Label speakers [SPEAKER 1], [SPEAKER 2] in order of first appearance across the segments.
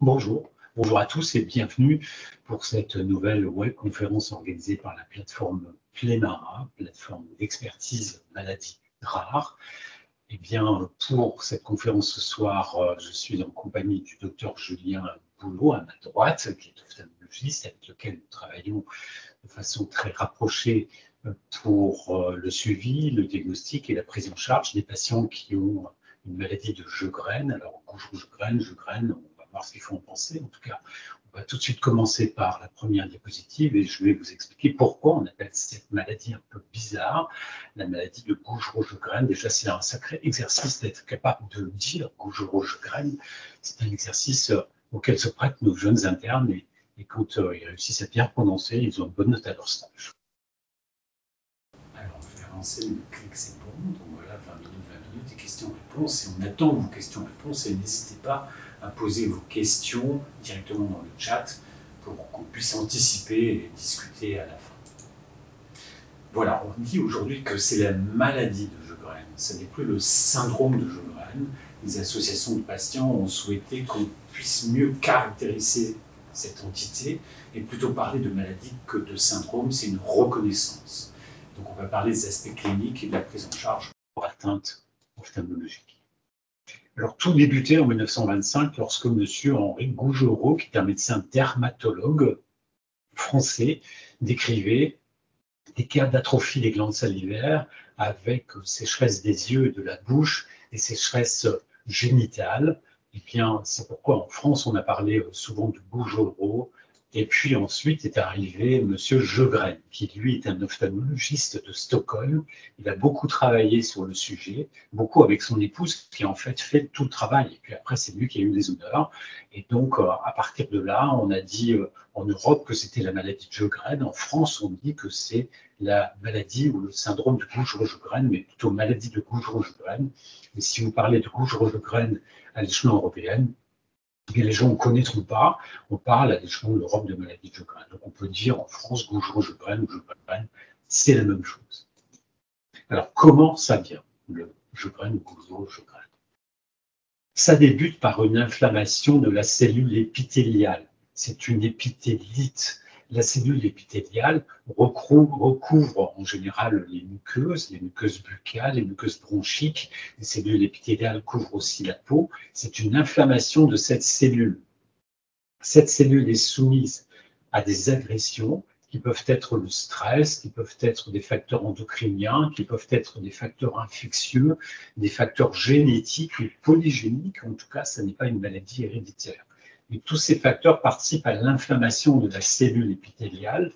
[SPEAKER 1] Bonjour, bonjour à tous et bienvenue pour cette nouvelle webconférence organisée par la plateforme Plénara, plateforme d'expertise maladies rares. Eh bien, pour cette conférence ce soir, je suis en compagnie du docteur Julien Boulot à ma droite, qui est ophtalmologiste, avec lequel nous travaillons de façon très rapprochée pour le suivi, le diagnostic et la prise en charge des patients qui ont une maladie de Sjögren. Alors, Sjögren, on va voir ce qu'il faut en penser. En tout cas, on va tout de suite commencer par la première diapositive et je vais vous expliquer pourquoi on appelle cette maladie un peu bizarre la maladie de Gougerot-Sjögren. Déjà, c'est un sacré exercice d'être capable de le dire, Gougerot-Sjögren. C'est un exercice auquel se prêtent nos jeunes internes et quand ils réussissent à bien prononcer, ils ont une bonne note à leur stage. Alors, on va avancer, le clic c'est bon, donc voilà, 20 minutes, des questions-réponses, et on attend vos questions-réponses, et n'hésitez pas à poser vos questions directement dans le chat pour qu'on puisse anticiper et discuter à la fin. Voilà, on dit aujourd'hui que c'est la maladie de Sjögren, ce n'est plus le syndrome de Sjögren. Les associations de patients ont souhaité qu'on puisse mieux caractériser cette entité et plutôt parler de maladie que de syndrome, c'est une reconnaissance. Donc on va parler des aspects cliniques et de la prise en charge pour atteinte ophtalmologique. Alors tout débutait en 1925 lorsque M. Henri Gougerot, qui est un médecin dermatologue français, décrivait des cas d'atrophie des glandes salivaires avec sécheresse des yeux et de la bouche et sécheresse génitale. Et bien, c'est pourquoi en France, on a parlé souvent de Gougerot. Et puis ensuite est arrivé M. Sjögren, qui lui est un ophtalmologiste de Stockholm. Il a beaucoup travaillé sur le sujet, beaucoup avec son épouse, qui en fait tout le travail. Et puis après, c'est lui qui a eu les honneurs. Et donc, à partir de là, on a dit en Europe que c'était la maladie de Sjögren. En France, on dit que c'est la maladie ou le syndrome de Gougerot-Sjögren, mais plutôt maladie de Gougerot-Sjögren. Et si vous parlez de Gougerot-Sjögren à l'échelon européen, les gens ne connaîtront pas, on parle à l'échelon de l'Europe de maladie de Sjögren. Donc on peut dire en France Gougerot-Sjögren ou Sjögren, c'est la même chose. Alors comment ça vient, le Sjögren ou Gougerot-Sjögren? Ça débute par une inflammation de la cellule épithéliale. C'est une épithélite. La cellule épithéliale recouvre en général les muqueuses buccales, les muqueuses bronchiques. Les cellules épithéliales couvrent aussi la peau. C'est une inflammation de cette cellule. Cette cellule est soumise à des agressions qui peuvent être le stress, qui peuvent être des facteurs endocriniens, qui peuvent être des facteurs infectieux, des facteurs génétiques ou polygéniques. En tout cas, ce n'est pas une maladie héréditaire. Et tous ces facteurs participent à l'inflammation de la cellule épithéliale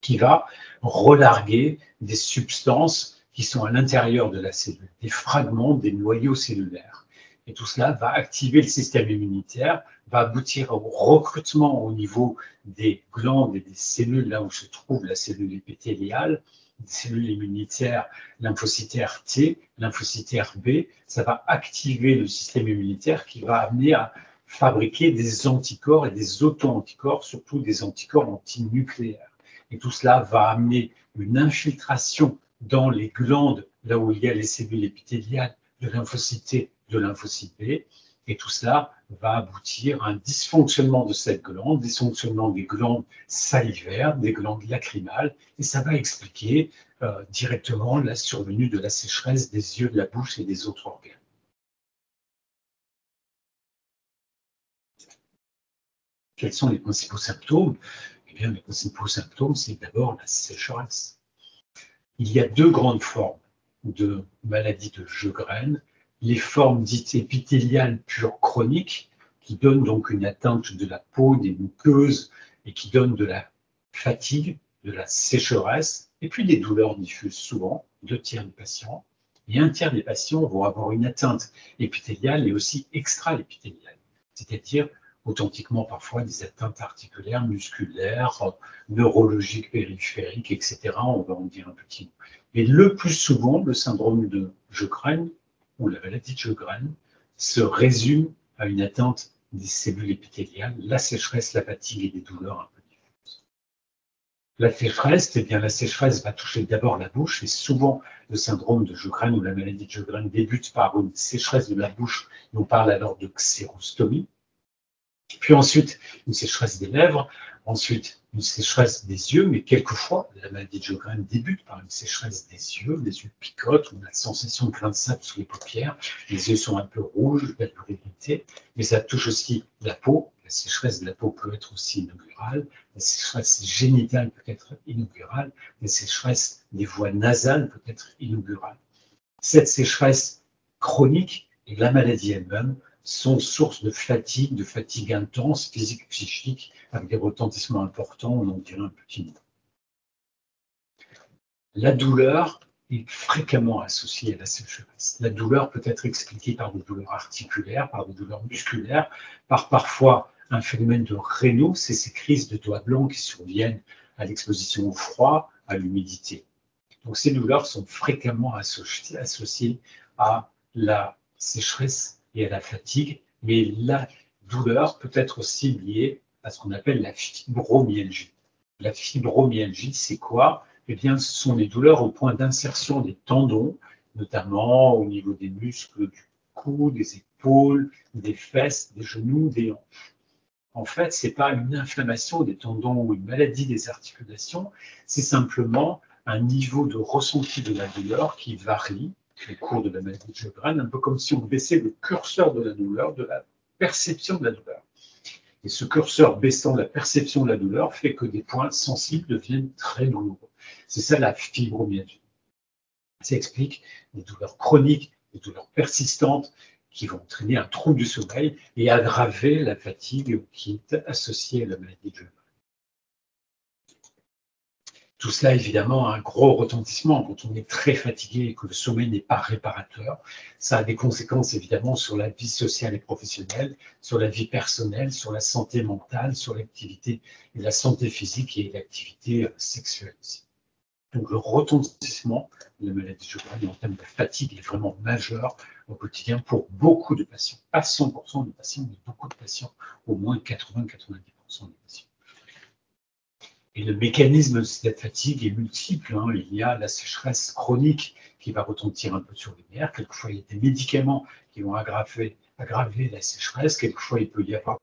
[SPEAKER 1] qui va relarguer des substances qui sont à l'intérieur de la cellule, des fragments, des noyaux cellulaires. Et tout cela va activer le système immunitaire, va aboutir au recrutement au niveau des glandes et des cellules, là où se trouve la cellule épithéliale, des cellules immunitaires lymphocytaires T, lymphocytaires B. Ça va activer le système immunitaire qui va amener à fabriquer des anticorps et des auto-anticorps, surtout des anticorps antinucléaires. Et tout cela va amener une infiltration dans les glandes, là où il y a les cellules épithéliales de lymphocyte T, de lymphocyte B. Et tout cela va aboutir à un dysfonctionnement de cette glande, dysfonctionnement des glandes salivaires, des glandes lacrymales, et ça va expliquer directement la survenue de la sécheresse des yeux, de la bouche et des autres organes. Quels sont les principaux symptômes? Eh bien, les principaux symptômes, c'est d'abord la sécheresse. Il y a deux grandes formes de maladie de Sjögren. Les formes dites épithéliales pures chroniques, qui donnent donc une atteinte de la peau, des muqueuses, et qui donnent de la fatigue, de la sécheresse, et puis des douleurs diffuses souvent, 2 tiers des patients. Et 1 tiers des patients vont avoir une atteinte épithéliale et aussi extra-épithéliale, c'est-à-dire authentiquement parfois des atteintes articulaires, musculaires, neurologiques, périphériques, etc. On va en dire un petit mot. Mais le plus souvent, le syndrome de Sjögren ou la maladie de Sjögren se résume à une atteinte des cellules épithéliales, la sécheresse, la fatigue et des douleurs un peu diffuses. La sécheresse, eh bien, la sécheresse va toucher d'abord la bouche et souvent le syndrome de Sjögren ou la maladie de Sjögren débute par une sécheresse de la bouche et on parle alors de xérostomie. Puis ensuite, une sécheresse des lèvres, ensuite une sécheresse des yeux, mais quelquefois, la maladie de Sjögren débute par une sécheresse des yeux picotent, on a la sensation de plein de sable sous les paupières, les yeux sont un peu rouges, de la pluralité, mais ça touche aussi la peau. La sécheresse de la peau peut être aussi inaugurale, la sécheresse génitale peut être inaugurale, la sécheresse des voies nasales peut être inaugurale. Cette sécheresse chronique et la maladie elle-même sont source de fatigue intense, physique, psychique, avec des retentissements importants, on en dirait un petit mot. La douleur est fréquemment associée à la sécheresse. La douleur peut être expliquée par des douleurs articulaires, par des douleurs musculaires, par parfois un phénomène de Raynaud, c'est ces crises de doigts blancs qui surviennent à l'exposition au froid, à l'humidité. Donc ces douleurs sont fréquemment associées à la sécheresse et à la fatigue, mais la douleur peut être aussi liée à ce qu'on appelle la fibromyalgie. La fibromyalgie, c'est quoi? Eh bien, ce sont des douleurs au point d'insertion des tendons, notamment au niveau des muscles du cou, des épaules, des fesses, des genoux, des hanches. En fait, ce n'est pas une inflammation des tendons ou une maladie des articulations, c'est simplement un niveau de ressenti de la douleur qui varie au cours de la maladie de Sjögren, un peu comme si on baissait le curseur de la douleur, de la perception de la douleur. Et ce curseur baissant la perception de la douleur fait que des points sensibles deviennent très douloureux. C'est ça la fibromyalgie. Ça explique des douleurs chroniques, des douleurs persistantes qui vont entraîner un trouble du sommeil et aggraver la fatigue qui est associée à la maladie de Sjögren. Tout cela, évidemment, a un gros retentissement quand on est très fatigué et que le sommeil n'est pas réparateur. Ça a des conséquences, évidemment, sur la vie sociale et professionnelle, sur la vie personnelle, sur la santé mentale, sur l'activité et la santé physique et l'activité sexuelle aussi. Donc, le retentissement de la maladie de Sjögren en termes de fatigue est vraiment majeur au quotidien pour beaucoup de patients. Pas 100% des patients, mais beaucoup de patients, au moins 80-90% des patients. Et le mécanisme de cette fatigue est multiple. Il y a la sécheresse chronique qui va retentir un peu sur les nerfs. Quelquefois, il y a des médicaments qui vont aggraver la sécheresse. Quelquefois, il peut y avoir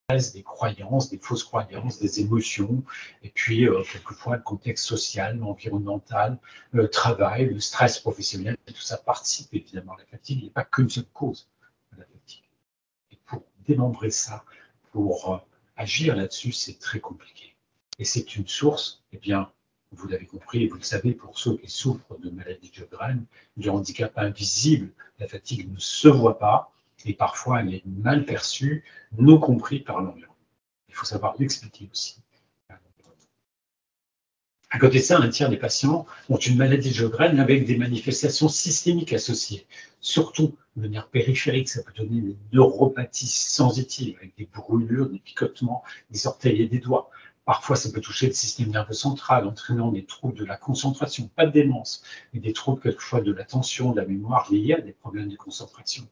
[SPEAKER 1] des croyances, des fausses croyances, des émotions, et puis quelquefois le contexte social, environnemental, le travail, le stress professionnel, tout ça participe évidemment à la fatigue. Il n'y a pas qu'une seule cause de la fatigue. Et pour démembrer ça, pour agir là-dessus, c'est très compliqué. Et c'est une source, eh bien, vous l'avez compris et vous le savez, pour ceux qui souffrent de maladie de Sjögren, du handicap invisible, la fatigue ne se voit pas, et parfois elle est mal perçue, non compris par l'environnement. Il faut savoir l'expliquer aussi. À côté de ça, un tiers des patients ont une maladie de Sjögren avec des manifestations systémiques associées. Surtout le nerf périphérique, ça peut donner des neuropathies sensitives avec des brûlures, des picotements, des orteils et des doigts. Parfois, ça peut toucher le système nerveux central, entraînant des troubles de la concentration, pas de démence, mais des troubles quelquefois de l'attention, de la mémoire liés à des problèmes de concentration.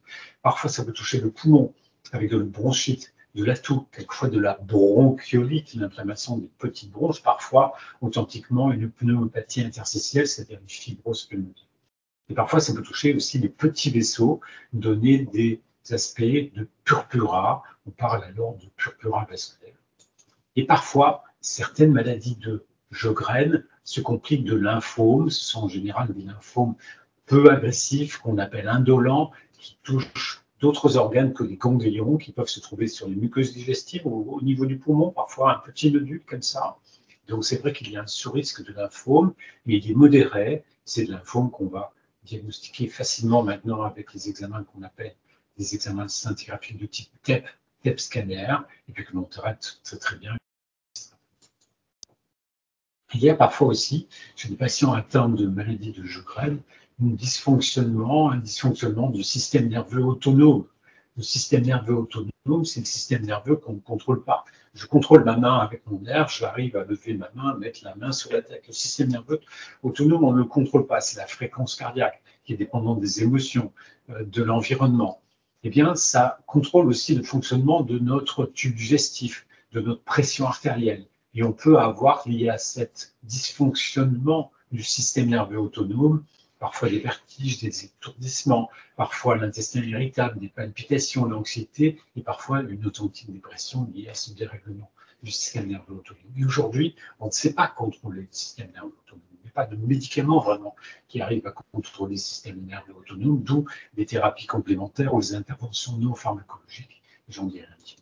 [SPEAKER 1] Parfois, ça peut toucher le poumon, avec de la bronchite, de la toux, quelquefois de la bronchiolite, l'inflammation des petites bronches, parfois authentiquement une pneumopathie interstitielle, c'est-à-dire une fibrose pulmonaire. Et parfois, ça peut toucher aussi les petits vaisseaux, donner des aspects de purpura, on parle alors de purpura vasculaire. Et parfois, certaines maladies de Sjögren se compliquent de lymphomes, ce sont en général des lymphomes peu agressifs, qu'on appelle indolents, qui touchent d'autres organes que les ganglions qui peuvent se trouver sur les muqueuses digestives ou au niveau du poumon, parfois un petit nodule comme ça. Donc c'est vrai qu'il y a un sous-risque de lymphome, mais il est modéré. C'est de lymphome qu'on va diagnostiquer facilement maintenant avec les examens qu'on appelle des examens de scintigraphie de type TEP, TEP scanner, et puis que l'on traite très très bien. Il y a parfois aussi, chez des patients atteints de maladie de Sjögren, un dysfonctionnement du système nerveux autonome. Le système nerveux autonome, c'est le système nerveux qu'on ne contrôle pas. Je contrôle ma main avec mon nerf, j'arrive à lever ma main, mettre la main sur la tête. Le système nerveux autonome, on ne le contrôle pas. C'est la fréquence cardiaque qui est dépendante des émotions, de l'environnement. Eh bien, ça contrôle aussi le fonctionnement de notre tube digestif, de notre pression artérielle. Et on peut avoir, lié à cet dysfonctionnement du système nerveux autonome, parfois des vertiges, des étourdissements, parfois l'intestin irritable, des palpitations, l'anxiété et parfois une authentique dépression liée à ce dérèglement du système nerveux autonome. Et aujourd'hui, on ne sait pas contrôler le système nerveux autonome. Il n'y a pas de médicaments vraiment qui arrivent à contrôler le système nerveux autonome, d'où des thérapies complémentaires ou des interventions non pharmacologiques. J'en dirai un petit peu.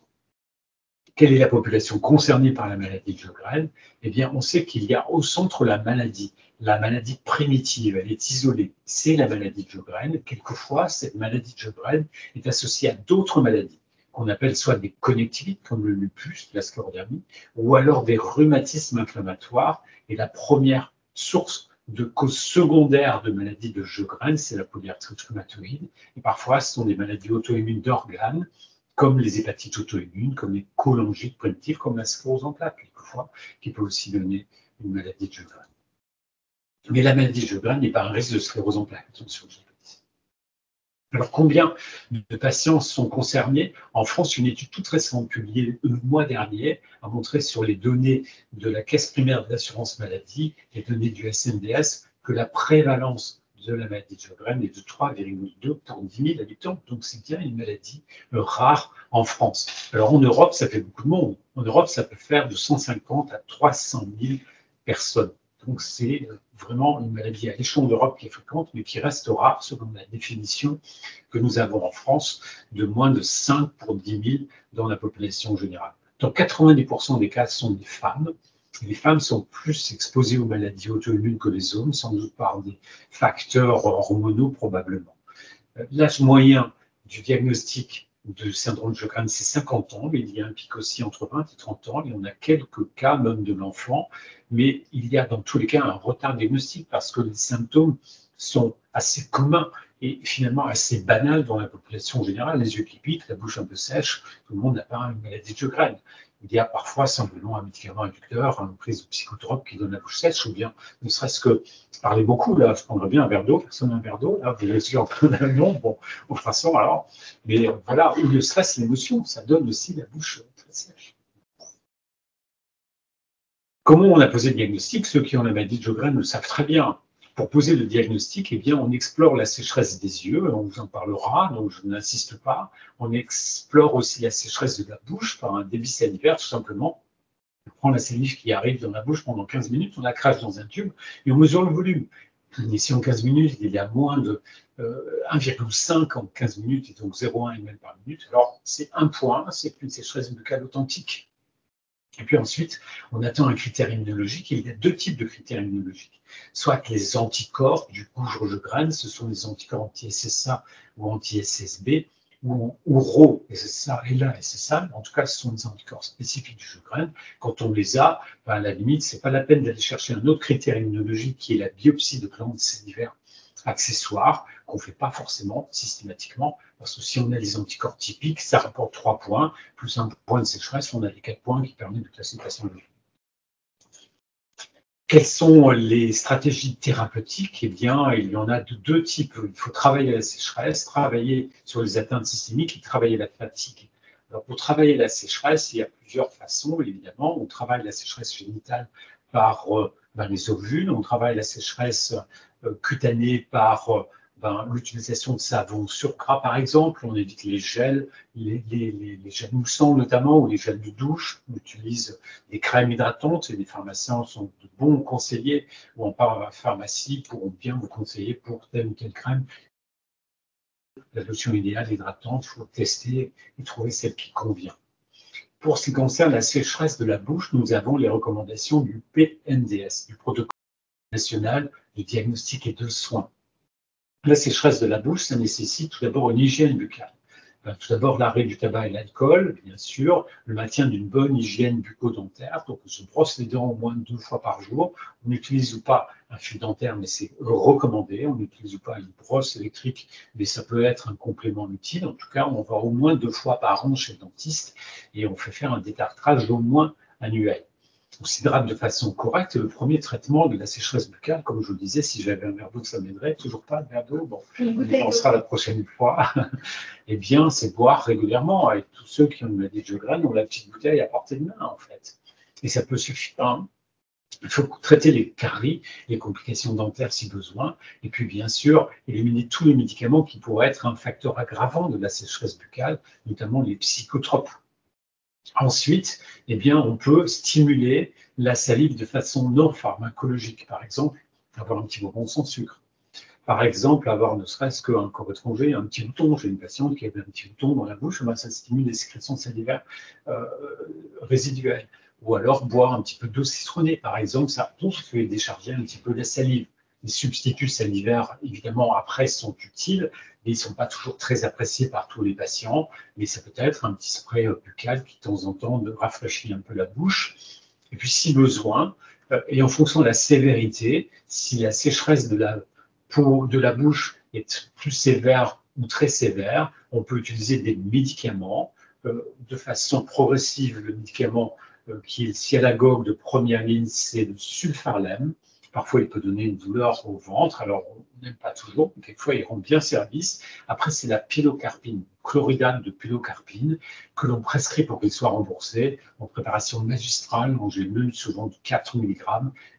[SPEAKER 1] Quelle est la population concernée par la maladie de Sjögren? Eh bien, on sait qu'il y a au centre la maladie primitive, elle est isolée, c'est la maladie de Sjögren. Quelquefois, cette maladie de Sjögren est associée à d'autres maladies qu'on appelle soit des connectivites, comme le lupus, la sclérodermie, ou alors des rhumatismes inflammatoires. Et la première source de cause secondaire de maladie de Sjögren, c'est la polyarthrite rhumatoïde. Et parfois, ce sont des maladies auto-immunes d'organes, comme les hépatites auto-immunes, comme les cholangites primitives, comme la sclérose en plaques, quelquefois, qui peut aussi donner une maladie de Sjögren. Mais la maladie de Sjögren n'est pas un risque de sclérose en plaques. Attention, je le dis. Alors, combien de patients sont concernés? En France, une étude toute récente publiée le mois dernier a montré sur les données de la Caisse primaire d'assurance maladie, les données du SNDS, que la prévalence de la maladie de Sjögren est de 3,2 pour 10 000 habitants. Donc, c'est bien une maladie rare en France. Alors, en Europe, ça fait beaucoup de monde. En Europe, ça peut faire de 150 à 300 000 personnes. Donc, c'est vraiment une maladie à l'échelon d'Europe qui est fréquente, mais qui reste rare selon la définition que nous avons en France, de moins de 5 pour 10 000 dans la population générale. Dans 90% des cas, ce sont des femmes. Les femmes sont plus exposées aux maladies auto-immunes que les hommes, sans doute par des facteurs hormonaux probablement. L'âge moyen du diagnostic du syndrome de Sjögren, c'est 50 ans, mais il y a un pic aussi entre 20 et 30 ans. Il y en a quelques cas, même de l'enfant, mais il y a dans tous les cas un retard diagnostique parce que les symptômes sont assez communs et finalement assez banals dans la population générale. Les yeux qui piquent, la bouche un peu sèche, tout le monde n'a pas une maladie de Sjögren. Il y a parfois simplement un médicament inducteur, une prise de psychotrope qui donne la bouche sèche, ou bien ne serait-ce que parler beaucoup, là, je prendrais bien un verre d'eau, personne n'a un verre d'eau, là, vous êtes sûr en plein avion, bon, de toute façon, alors, mais voilà, ou le stress, l'émotion, ça donne aussi la bouche très sèche. Comment on a posé le diagnostic? Ceux qui ont la maladie de Sjögren le savent très bien. Pour poser le diagnostic, eh bien, on explore la sécheresse des yeux, on vous en parlera, donc je n'insiste pas. On explore aussi la sécheresse de la bouche par un débit salivaire, tout simplement. On prend la salive qui arrive dans la bouche pendant 15 minutes, on la crache dans un tube et on mesure le volume. Et si en 15 minutes, il y a moins de 1,5 en 15 minutes, et donc 0,1 ml par minute, alors c'est un point, c'est une sécheresse buccale authentique. Et puis ensuite, on attend un critère immunologique, et il y a deux types de critères immunologiques. Soit les anticorps du Sjögren, ce sont les anticorps anti-SSA ou anti-SSB, ou RO, SSA et là SSA, en tout cas, ce sont des anticorps spécifiques du Sjögren. Quand on les a, à la limite, ce n'est pas la peine d'aller chercher un autre critère immunologique qui est la biopsie de glandes salivaires accessoires, qu'on ne fait pas forcément systématiquement, parce que si on a les anticorps typiques, ça rapporte 3 points, plus un point de sécheresse, on a les 4 points qui permettent de classer le patient. Quelles sont les stratégies thérapeutiques? Eh bien, il y en a de deux types. Il faut travailler la sécheresse, travailler sur les atteintes systémiques et travailler la fatigue. Alors, pour travailler la sécheresse, il y a plusieurs façons, évidemment. On travaille la sécheresse génitale par les ovules, on travaille la sécheresse cutanée par l'utilisation de savon sur gras, par exemple. On évite les gels, les gels moussants notamment, ou les gels de douche. On utilise des crèmes hydratantes, et les pharmaciens sont de bons conseillers, ou en pharmacie pourront bien vous conseiller pour telle ou telle crème. La lotion idéale hydratante, il faut tester et trouver celle qui convient. Pour ce qui concerne la sécheresse de la bouche, nous avons les recommandations du PNDS, du protocole national de diagnostic et de soins. La sécheresse de la bouche, ça nécessite tout d'abord une hygiène buccale. Tout d'abord, l'arrêt du tabac et l'alcool, bien sûr, le maintien d'une bonne hygiène bucco-dentaire, donc on se brosse les dents au moins 2 fois par jour. On n'utilise pas un fil dentaire, mais c'est recommandé. On n'utilise pas une brosse électrique, mais ça peut être un complément utile. En tout cas, on va au moins 2 fois par an chez le dentiste et on fait faire un détartrage au moins annuel. On s'hydrate de façon correcte. Le premier traitement de la sécheresse buccale, comme je vous le disais, si j'avais un verre d'eau, ça m'aiderait. Toujours pas de verre d'eau, bon, on y pensera la prochaine fois. Eh bien, c'est boire régulièrement. Et tous ceux qui ont une maladie de Sjögren ont la petite bouteille à portée de main, en fait. Et ça peut suffire. Hein. Il faut traiter les caries, les complications dentaires si besoin, et puis bien sûr, éliminer tous les médicaments qui pourraient être un facteur aggravant de la sécheresse buccale, notamment les psychotropes. Ensuite, eh bien, on peut stimuler la salive de façon non pharmacologique, par exemple, avoir un petit bonbon sans sucre. Par exemple, avoir ne serait-ce qu'un corps étranger, un petit bouton. J'ai une patiente qui avait un petit bouton dans la bouche, ben, ça stimule les sécrétions salivaires résiduelles. Ou alors boire un petit peu d'eau citronnée, par exemple, ça fait décharger un petit peu la salive. Les substituts salivaires, évidemment, après, sont utiles, mais ils ne sont pas toujours très appréciés par tous les patients. Mais ça peut être un petit spray buccal qui, de temps en temps, rafraîchit un peu la bouche. Et puis, si besoin, et en fonction de la sévérité, si la sécheresse de la bouche est plus sévère ou très sévère, on peut utiliser des médicaments de façon progressive. Le médicament qui est le sialagogue de première ligne, c'est le sulfarlem. Parfois, il peut donner une douleur au ventre. Alors, on n'aime pas toujours, mais quelquefois, il rend bien service. Après, c'est la pilocarpine, chloridane de pilocarpine, que l'on prescrit pour qu'il soit remboursé en préparation magistrale, en gélules, souvent de 4 mg.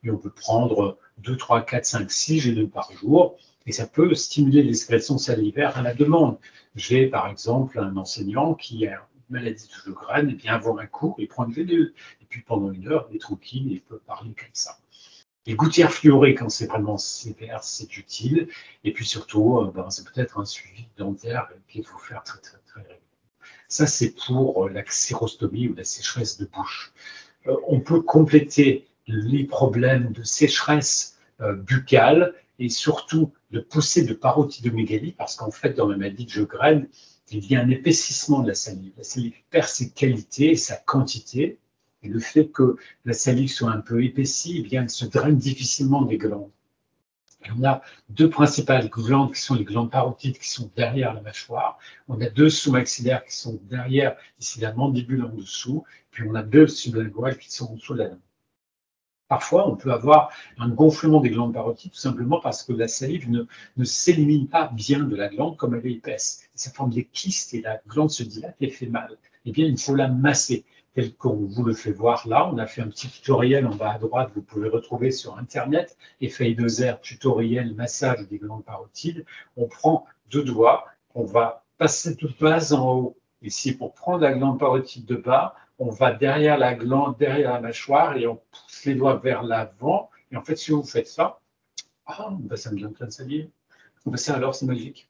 [SPEAKER 1] Et on peut prendre 2, 3, 4, 5, 6 gélules par jour. Et ça peut stimuler les sécrétions salivaires à la demande. J'ai, par exemple, un enseignant qui a une maladie de Sjögren, et bien avant un cours, il prend une gélule. Et puis pendant une heure, il est tranquille et il peut parler comme ça. Les gouttières fluorées, quand c'est vraiment sévère, c'est utile. Et puis surtout, c'est peut-être un suivi dentaire qu'il faut faire très, très, très régulièrement. Ça, c'est pour la xérostomie ou la sécheresse de bouche. On peut compléter les problèmes de sécheresse buccale et surtout de poussée de parotidomégalie, parce qu'en fait, dans la maladie de Sjögren, il y a un épaississement de la salive. La salive perd ses qualités et sa quantité. Et le fait que la salive soit un peu épaissie, eh bien, elle se draine difficilement des glandes. Et on a deux principales glandes qui sont les glandes parotides qui sont derrière la mâchoire. On a deux sous-maxillaires qui sont derrière, ici la mandibule en dessous. Puis on a deux sublinguales qui sont en dessous de la langue. Parfois, on peut avoir un gonflement des glandes parotides tout simplement parce que la salive ne s'élimine pas bien de la glande comme elle est épaisse. Ça forme des kystes et la glande se dilate et fait mal. Eh bien, il faut la masser tel qu'on vous le fait voir là. On a fait un petit tutoriel en bas à droite, vous pouvez retrouver sur Internet, effet Dozer, tutoriel massage des glandes parotides. On prend deux doigts, on va passer de bas en haut. Ici, pour prendre la glande parotide de bas, on va derrière la glande, derrière la mâchoire et on pousse les doigts vers l'avant. Et en fait, si vous faites ça, ça me donne plein de salive. Ça, alors, c'est magique.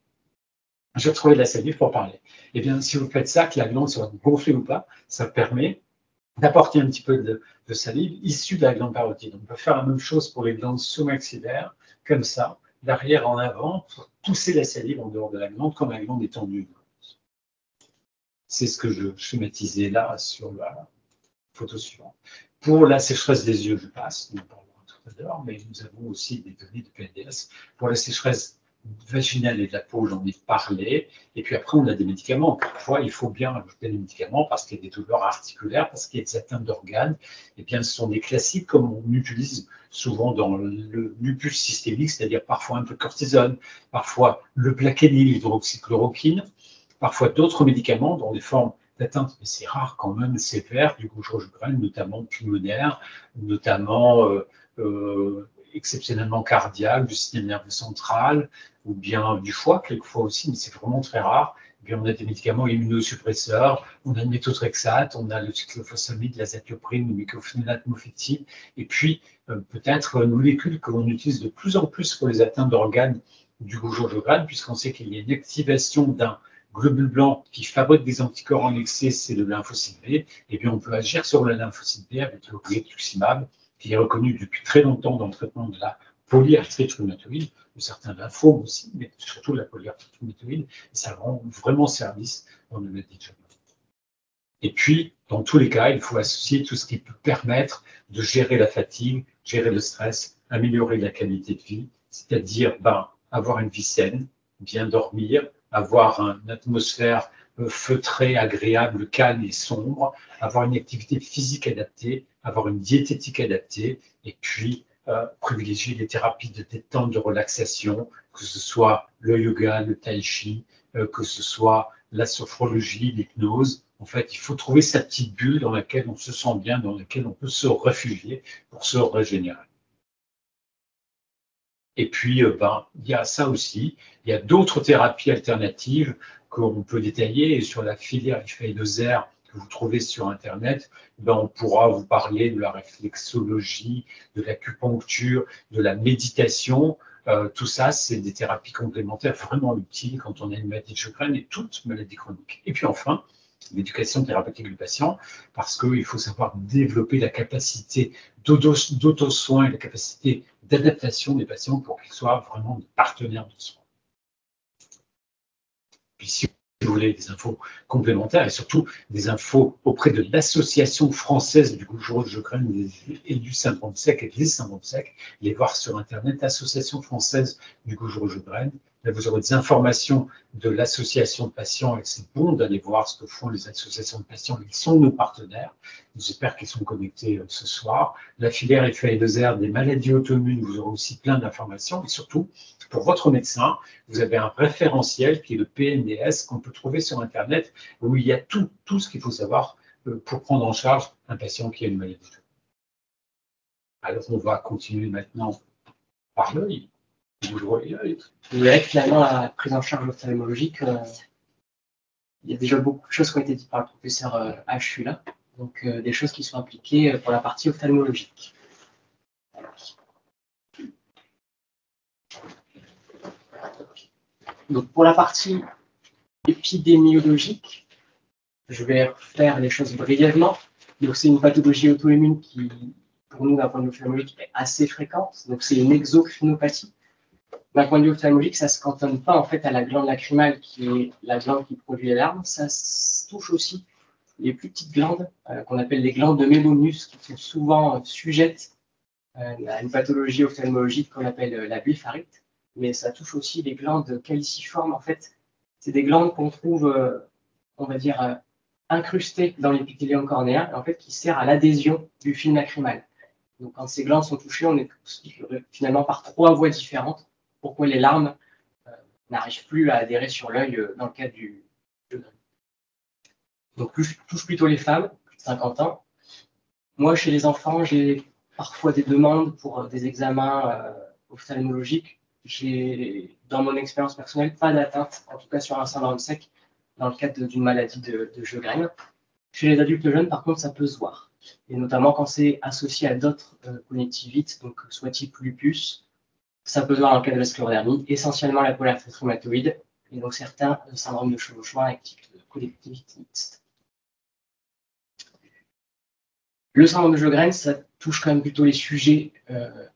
[SPEAKER 1] J'ai retrouvé de la salive pour parler. Eh bien, si vous faites ça, que la glande soit gonflée ou pas, ça permet d'apporter un petit peu de salive issue de la glande parotide. On peut faire la même chose pour les glandes sous-maxillaires, comme ça, d'arrière en avant, pour pousser la salive en dehors de la glande, comme la glande est tendue. C'est ce que je schématisais là sur la photo suivante. Pour la sécheresse des yeux, je passe, nous en parlerons tout à l'heure, mais nous avons aussi des données de PNDS. Pour la sécheresse vaginale et de la peau, j'en ai parlé. Et puis après, on a des médicaments. Parfois, il faut bien ajouter des médicaments parce qu'il y a des douleurs articulaires, parce qu'il y a des atteintes d'organes. Et bien, ce sont des classiques comme on utilise souvent dans le lupus systémique, c'est-à-dire parfois un peu de cortisone, parfois le plaquenil, l'hydroxychloroquine, parfois d'autres médicaments dans des formes d'atteinte, mais c'est rare quand même, sévères, du Sjögren, notamment pulmonaire, notamment exceptionnellement cardiaque, du système nerveux central, ou bien du foie, quelquefois aussi, mais c'est vraiment très rare. Et puis on a des médicaments immunosuppresseurs, on a le méthotrexate, on a le cyclophosphamide, l'azatioprine, le mycophénolate mofetil, et puis peut-être une molécule que l'on utilise de plus en plus pour les atteintes d'organes du Sjögren, puisqu'on sait qu'il y a une activation d'un globule blanc qui fabrique des anticorps en excès, c'est le lymphocyte B, et bien on peut agir sur le lymphocyte B avec le rituximab, qui est reconnu depuis très longtemps dans le traitement de la polyarthrite rhumatoïde, de certains lymphomes aussi, mais surtout la polyarthrite rhumatoïde, et ça rend vraiment service dans le maladie de Sjögren. Et puis, dans tous les cas, il faut associer tout ce qui peut permettre de gérer la fatigue, gérer le stress, améliorer la qualité de vie, c'est-à-dire avoir une vie saine, bien dormir, avoir une atmosphère feutrée, agréable, calme et sombre, avoir une activité physique adaptée, avoir une diététique adaptée, et puis privilégier les thérapies de détente, de relaxation, que ce soit le yoga, le tai chi, que ce soit la sophrologie, l'hypnose, En fait, il faut trouver sa petite bulle dans laquelle on se sent bien, dans laquelle on peut se réfugier pour se régénérer. Et puis, il y a ça aussi. Il y a d'autres thérapies alternatives qu'on peut détailler. Et sur la filière IFA2R que vous trouvez sur Internet, on pourra vous parler de la réflexologie, de l'acupuncture, de la méditation. Tout ça, c'est des thérapies complémentaires vraiment utiles quand on a une maladie de Sjögren et toute maladie chronique. Et puis enfin, l'éducation thérapeutique du patient, parce qu'il faut savoir développer la capacité d'auto-soin et la capacité d'adaptation des patients pour qu'ils soient vraiment des partenaires de soins. Puis si vous voulez des infos complémentaires et surtout des infos auprès de l'Association française du Gougerot de Sjögren et du syndrome sec et des syndromes secs, les voir sur Internet, Association française du Gougerot de Sjögren. Là, vous aurez des informations de l'association de patients et c'est bon d'aller voir ce que font les associations de patients. Ils sont nos partenaires. J'espère qu'ils sont connectés ce soir. La filière FA2R des maladies auto-immunes, vous aurez aussi plein d'informations. Et surtout, pour votre médecin, vous avez un référentiel qui est le PNDS qu'on peut trouver sur Internet où il y a tout ce qu'il faut savoir pour prendre en charge un patient qui a une maladie. Alors, on va continuer maintenant par l'œil.
[SPEAKER 2] Je dirais que finalement, la prise en charge ophtalmologique, il y a déjà beaucoup de choses qui ont été dites par le professeur H. là, donc des choses qui sont appliquées pour la partie ophtalmologique. Donc pour la partie épidémiologique, je vais refaire les choses brièvement. Donc c'est une pathologie auto-immune qui, pour nous, d'un point de vue ophtalmologique, est assez fréquente. Donc c'est une exocrinopathie. D'un point de vue ophtalmologique, ça ne se cantonne pas en fait à la glande lacrymale qui est la glande qui produit les larmes. Ça touche aussi les plus petites glandes qu'on appelle les glandes de Meibomius qui sont souvent sujettes à une pathologie ophtalmologique qu'on appelle la blépharite. Mais ça touche aussi les glandes caliciformes. En fait, c'est des glandes qu'on trouve, on va dire, incrustées dans l'épithélium cornéen, en fait, qui sert à l'adhésion du film lacrymal. Donc, quand ces glandes sont touchées, on est finalement par 3 voies différentes. Pourquoi les larmes n'arrivent plus à adhérer sur l'œil dans le cadre du Sjögren. Donc, je touche plutôt les femmes, plus de 50 ans. Moi, chez les enfants, j'ai parfois des demandes pour des examens ophtalmologiques. J'ai, dans mon expérience personnelle, pas d'atteinte, en tout cas sur un syndrome sec, dans le cadre d'une maladie de Sjögren. Chez les adultes jeunes, par contre, ça peut se voir. Et notamment quand c'est associé à d'autres conjonctivites, donc soit type lupus, ça peut se voir dans le cas de la sclérodermie, essentiellement la polyarthrite rhumatoïde, et donc certains syndromes de chevauchement avec type de collectivité mixte. Le syndrome de Sjögren, ça touche quand même plutôt les sujets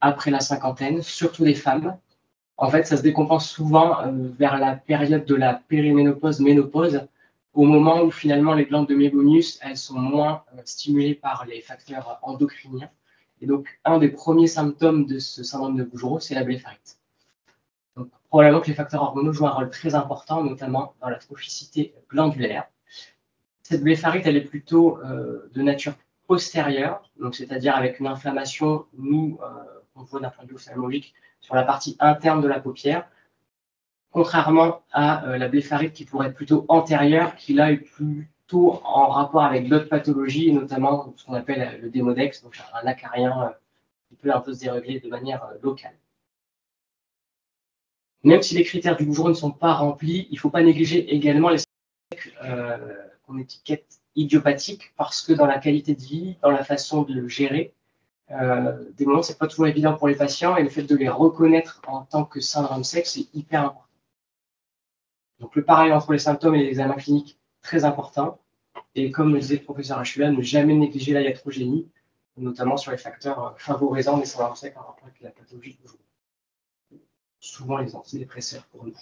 [SPEAKER 2] après la cinquantaine, surtout des femmes. En fait, ça se décompense souvent vers la période de la périménopause-ménopause, au moment où finalement les glandes de Meibomius, elles sont moins stimulées par les facteurs endocriniens. Et donc, un des premiers symptômes de ce syndrome de Gougerot, c'est la blépharite. Donc, probablement que les facteurs hormonaux jouent un rôle très important, notamment dans la trophicité glandulaire. Cette blépharite, elle est plutôt de nature postérieure, donc c'est-à-dire avec une inflammation, on voit d'un point de vue ophtalmologique, sur la partie interne de la paupière, contrairement à la blépharite qui pourrait être plutôt antérieure, qui là est plutôt en rapport avec d'autres pathologies, et notamment ce qu'on appelle le démodex, donc un acarien qui peut un peu se dérégler de manière locale. Même si les critères du Gougerot ne sont pas remplis, il ne faut pas négliger également les qu'on étiquette idiopathiques, parce que dans la qualité de vie, dans la façon de le gérer, des moments, ce n'est pas toujours évident pour les patients, et le fait de les reconnaître en tant que syndrome sec, c'est hyper important. Donc le parallèle entre les symptômes et les examens cliniques, très important. Et comme le disait le professeur Achula, ne jamais négliger la iatrogénie, notamment sur les facteurs favorisants des syndromes secs en rapport avec la pathologie de Gougerot. Souvent les antidépresseurs pour nous.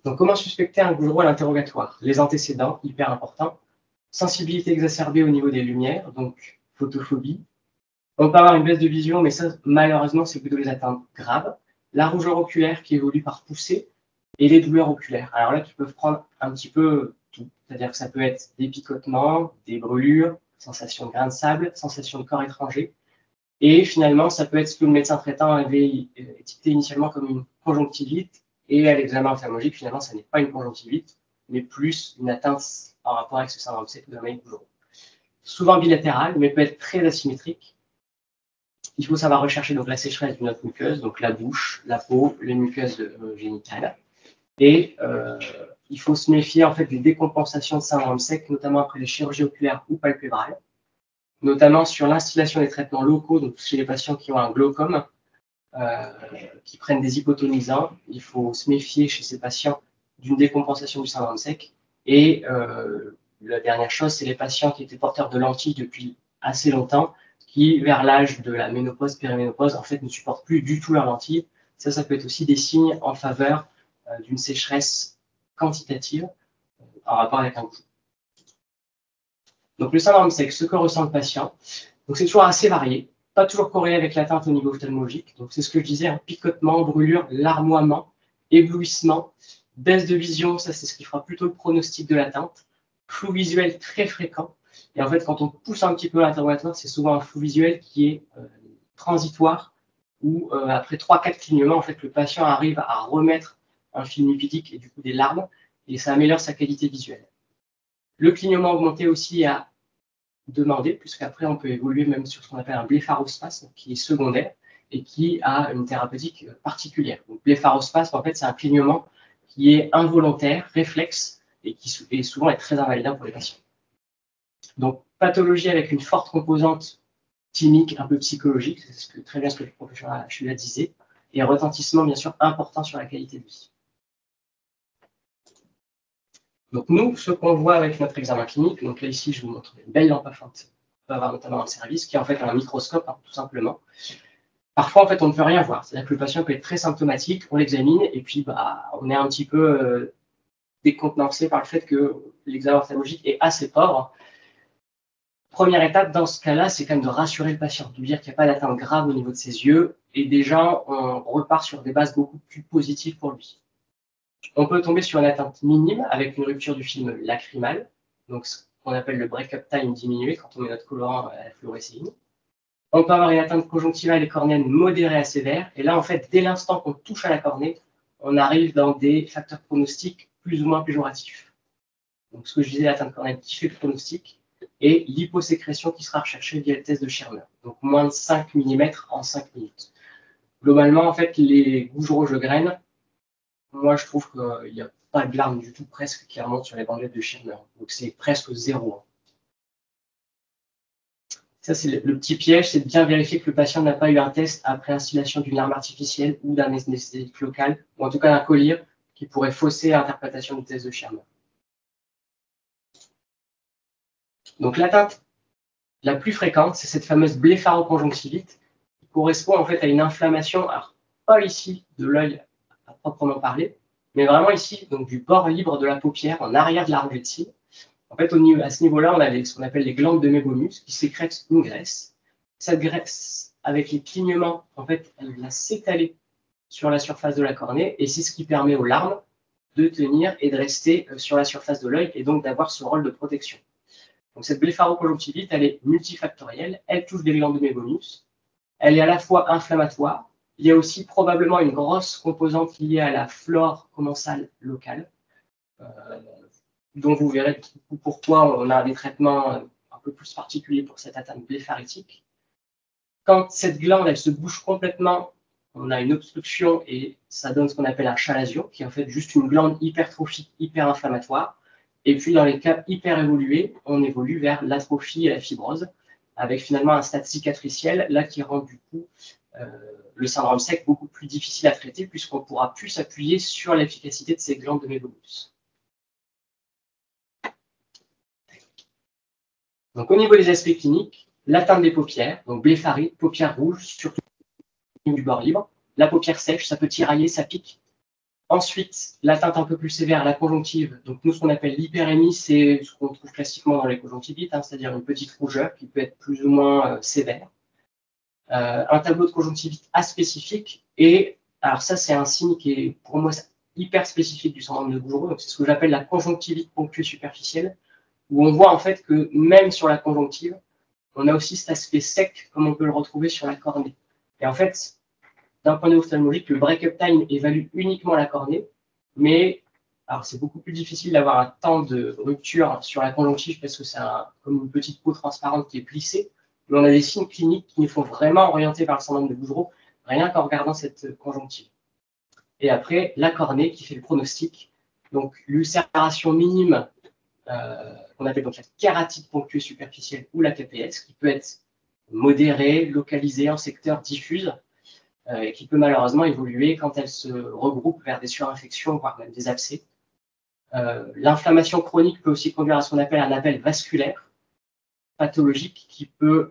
[SPEAKER 2] Donc comment suspecter un Gougerot à l'interrogatoire? Les antécédents, hyper important. Sensibilité exacerbée au niveau des lumières, donc photophobie. On peut avoir une baisse de vision, mais ça, malheureusement, c'est plutôt les atteintes graves. La rougeur oculaire qui évolue par poussée et les douleurs oculaires. Alors là, qui peuvent prendre un petit peu tout. C'est-à-dire que ça peut être des picotements, des brûlures, sensation de grains de sable, sensation de corps étranger. Et finalement, ça peut être ce que le médecin traitant avait étiqueté initialement comme une conjonctivite. Et à l'examen ophtalmologique, finalement, ça n'est pas une conjonctivite, mais plus une atteinte en rapport avec ce syndrome sec de la maille Gougerot. Souvent bilatérale, mais peut être très asymétrique. Il faut savoir rechercher donc la sécheresse d'une autre muqueuse, donc la bouche, la peau, les muqueuses génitales. Et il faut se méfier en fait des décompensations de syndrome sec, notamment après les chirurgies oculaires ou palpébrales, notamment sur l'instillation des traitements locaux, donc chez les patients qui ont un glaucome, qui prennent des hypotonisants. Il faut se méfier chez ces patients d'une décompensation du syndrome sec. Et la dernière chose, c'est les patients qui étaient porteurs de lentilles depuis assez longtemps, qui, vers l'âge de la ménopause, périménopause, en fait, ne supportent plus du tout leurs lentilles. Ça peut être aussi des signes en faveur d'une sécheresse quantitative en rapport avec un goût. Donc, le syndrome sec, ce que ressent le patient, donc c'est toujours assez varié, pas toujours corrélé avec l'atteinte au niveau ophtalmologique. Donc, c'est ce que je disais, picotement, brûlure, larmoiement, éblouissement, baisse de vision, ça c'est ce qui fera plutôt le pronostic de l'atteinte, flou visuel très fréquent. Et en fait, quand on pousse un petit peu l'interrogatoire, c'est souvent un flou visuel qui est transitoire, où après 3-4 clignements, en fait, le patient arrive à remettre un film lipidique et du coup des larmes, et ça améliore sa qualité visuelle. Le clignement augmenté aussi à demander, puisqu'après on peut évoluer même sur ce qu'on appelle un blépharospasme, qui est secondaire et qui a une thérapeutique particulière. Donc, blépharospasme, en fait, c'est un clignement qui est involontaire, réflexe, et qui est souvent est très invalidant pour les patients. Donc, pathologie avec une forte composante clinique, un peu psychologique, c'est très bien ce que le professeur Achula disait, et retentissement, bien sûr, important sur la qualité de vie. Donc, nous, ce qu'on voit avec notre examen clinique, donc là, ici, je vous montre une belle lampe à fente, on peut avoir notamment un service, qui est en fait un microscope, tout simplement. Parfois, en fait, on ne peut rien voir. C'est-à-dire que le patient peut être très symptomatique, on l'examine, et puis, on est un petit peu décontenancé par le fait que l'examen ophtalmologique est assez pauvre. Première étape dans ce cas-là, c'est quand même de rassurer le patient, de lui dire qu'il n'y a pas d'atteinte grave au niveau de ses yeux, et déjà, on repart sur des bases beaucoup plus positives pour lui. On peut tomber sur une atteinte minime avec une rupture du film lacrymal, donc ce qu'on appelle le break-up time diminué quand on met notre colorant à la fluorescéine. On peut avoir une atteinte conjonctivale et cornéenne modérée à sévère, et là, en fait, dès l'instant qu'on touche à la cornée, on arrive dans des facteurs pronostiques plus ou moins péjoratifs. Donc, ce que je disais, l'atteinte cornéenne qui fait le pronostic, et l'hyposécrétion qui sera recherchée via le test de Schirmer. Donc, moins de 5 mm en 5 minutes. Globalement, en fait, les gouges rouges de graines, moi, je trouve qu'il n'y a pas de larmes du tout, presque, qui remontent sur les bandelettes de Schirmer. Donc, c'est presque zéro. Ça, c'est le petit piège, c'est de bien vérifier que le patient n'a pas eu un test après instillation d'une larme artificielle ou d'un anesthésique local, ou en tout cas d'un collier qui pourrait fausser l'interprétation du test de Schirmer. Donc, l'atteinte la plus fréquente, c'est cette fameuse blépharoconjonctivite qui correspond en fait à une inflammation, alors pas ici de l'œil à proprement parler, mais vraiment ici, donc du bord libre de la paupière, en arrière de la rangée de cils. En fait, à ce niveau-là, on a ce qu'on appelle les glandes de Mébomus qui sécrètent une graisse. Cette graisse, avec les clignements, en fait, elle va s'étaler sur la surface de la cornée et c'est ce qui permet aux larmes de tenir et de rester sur la surface de l'œil et donc d'avoir ce rôle de protection. Donc, cette blépharoconjonctivite, elle est multifactorielle, elle touche des glandes de Mébomus, elle est à la fois inflammatoire, il y a aussi probablement une grosse composante liée à la flore commensale locale, dont vous verrez pourquoi on a des traitements un peu plus particuliers pour cette atteinte blépharétique. Quand cette glande, elle se bouge complètement, on a une obstruction et ça donne ce qu'on appelle un chalazion, qui est en fait juste une glande hypertrophique, hyper-inflammatoire. Et puis, dans les cas hyper évolués, on évolue vers l'atrophie et la fibrose, avec finalement un stade cicatriciel, là qui rend du coup le syndrome sec beaucoup plus difficile à traiter, puisqu'on ne pourra plus s'appuyer sur l'efficacité de ces glandes de Mébomus. Donc, au niveau des aspects cliniques, l'atteinte des paupières, donc blépharite, paupières rouges, surtout du bord libre, la paupière sèche, ça peut tirailler, ça pique. Ensuite, l'atteinte un peu plus sévère, la conjonctive. Donc, nous, ce qu'on appelle l'hyperémie, c'est ce qu'on trouve classiquement dans les conjonctivites, c'est-à-dire une petite rougeur qui peut être plus ou moins sévère. Un tableau de conjonctivite aspécifique. Et alors ça, c'est un signe qui est, pour moi, hyper spécifique du syndrome de Gougerot. Donc, c'est ce que j'appelle la conjonctivite ponctuée superficielle, où on voit en fait que même sur la conjonctive, on a aussi cet aspect sec, comme on peut le retrouver sur la cornée. Et en fait, d'un point de vue ophtalmologique, le break-up time évalue uniquement la cornée, mais Alors, c'est beaucoup plus difficile d'avoir un temps de rupture sur la conjonctive parce que c'est comme une petite peau transparente qui est plissée. Mais on a des signes cliniques qui nous font vraiment orienter vers le syndrome de Bouguereau, rien qu'en regardant cette conjonctive. Et après, la cornée qui fait le pronostic. Donc, l'ulcération minime, qu'on appelle donc la kératite ponctueuse superficielle ou la KPS, qui peut être modérée, localisée en secteur diffuse, et qui peut malheureusement évoluer quand elle se regroupe vers des surinfections, voire même des abcès. L'inflammation chronique peut aussi conduire à ce qu'on appelle un appel vasculaire pathologique qui peut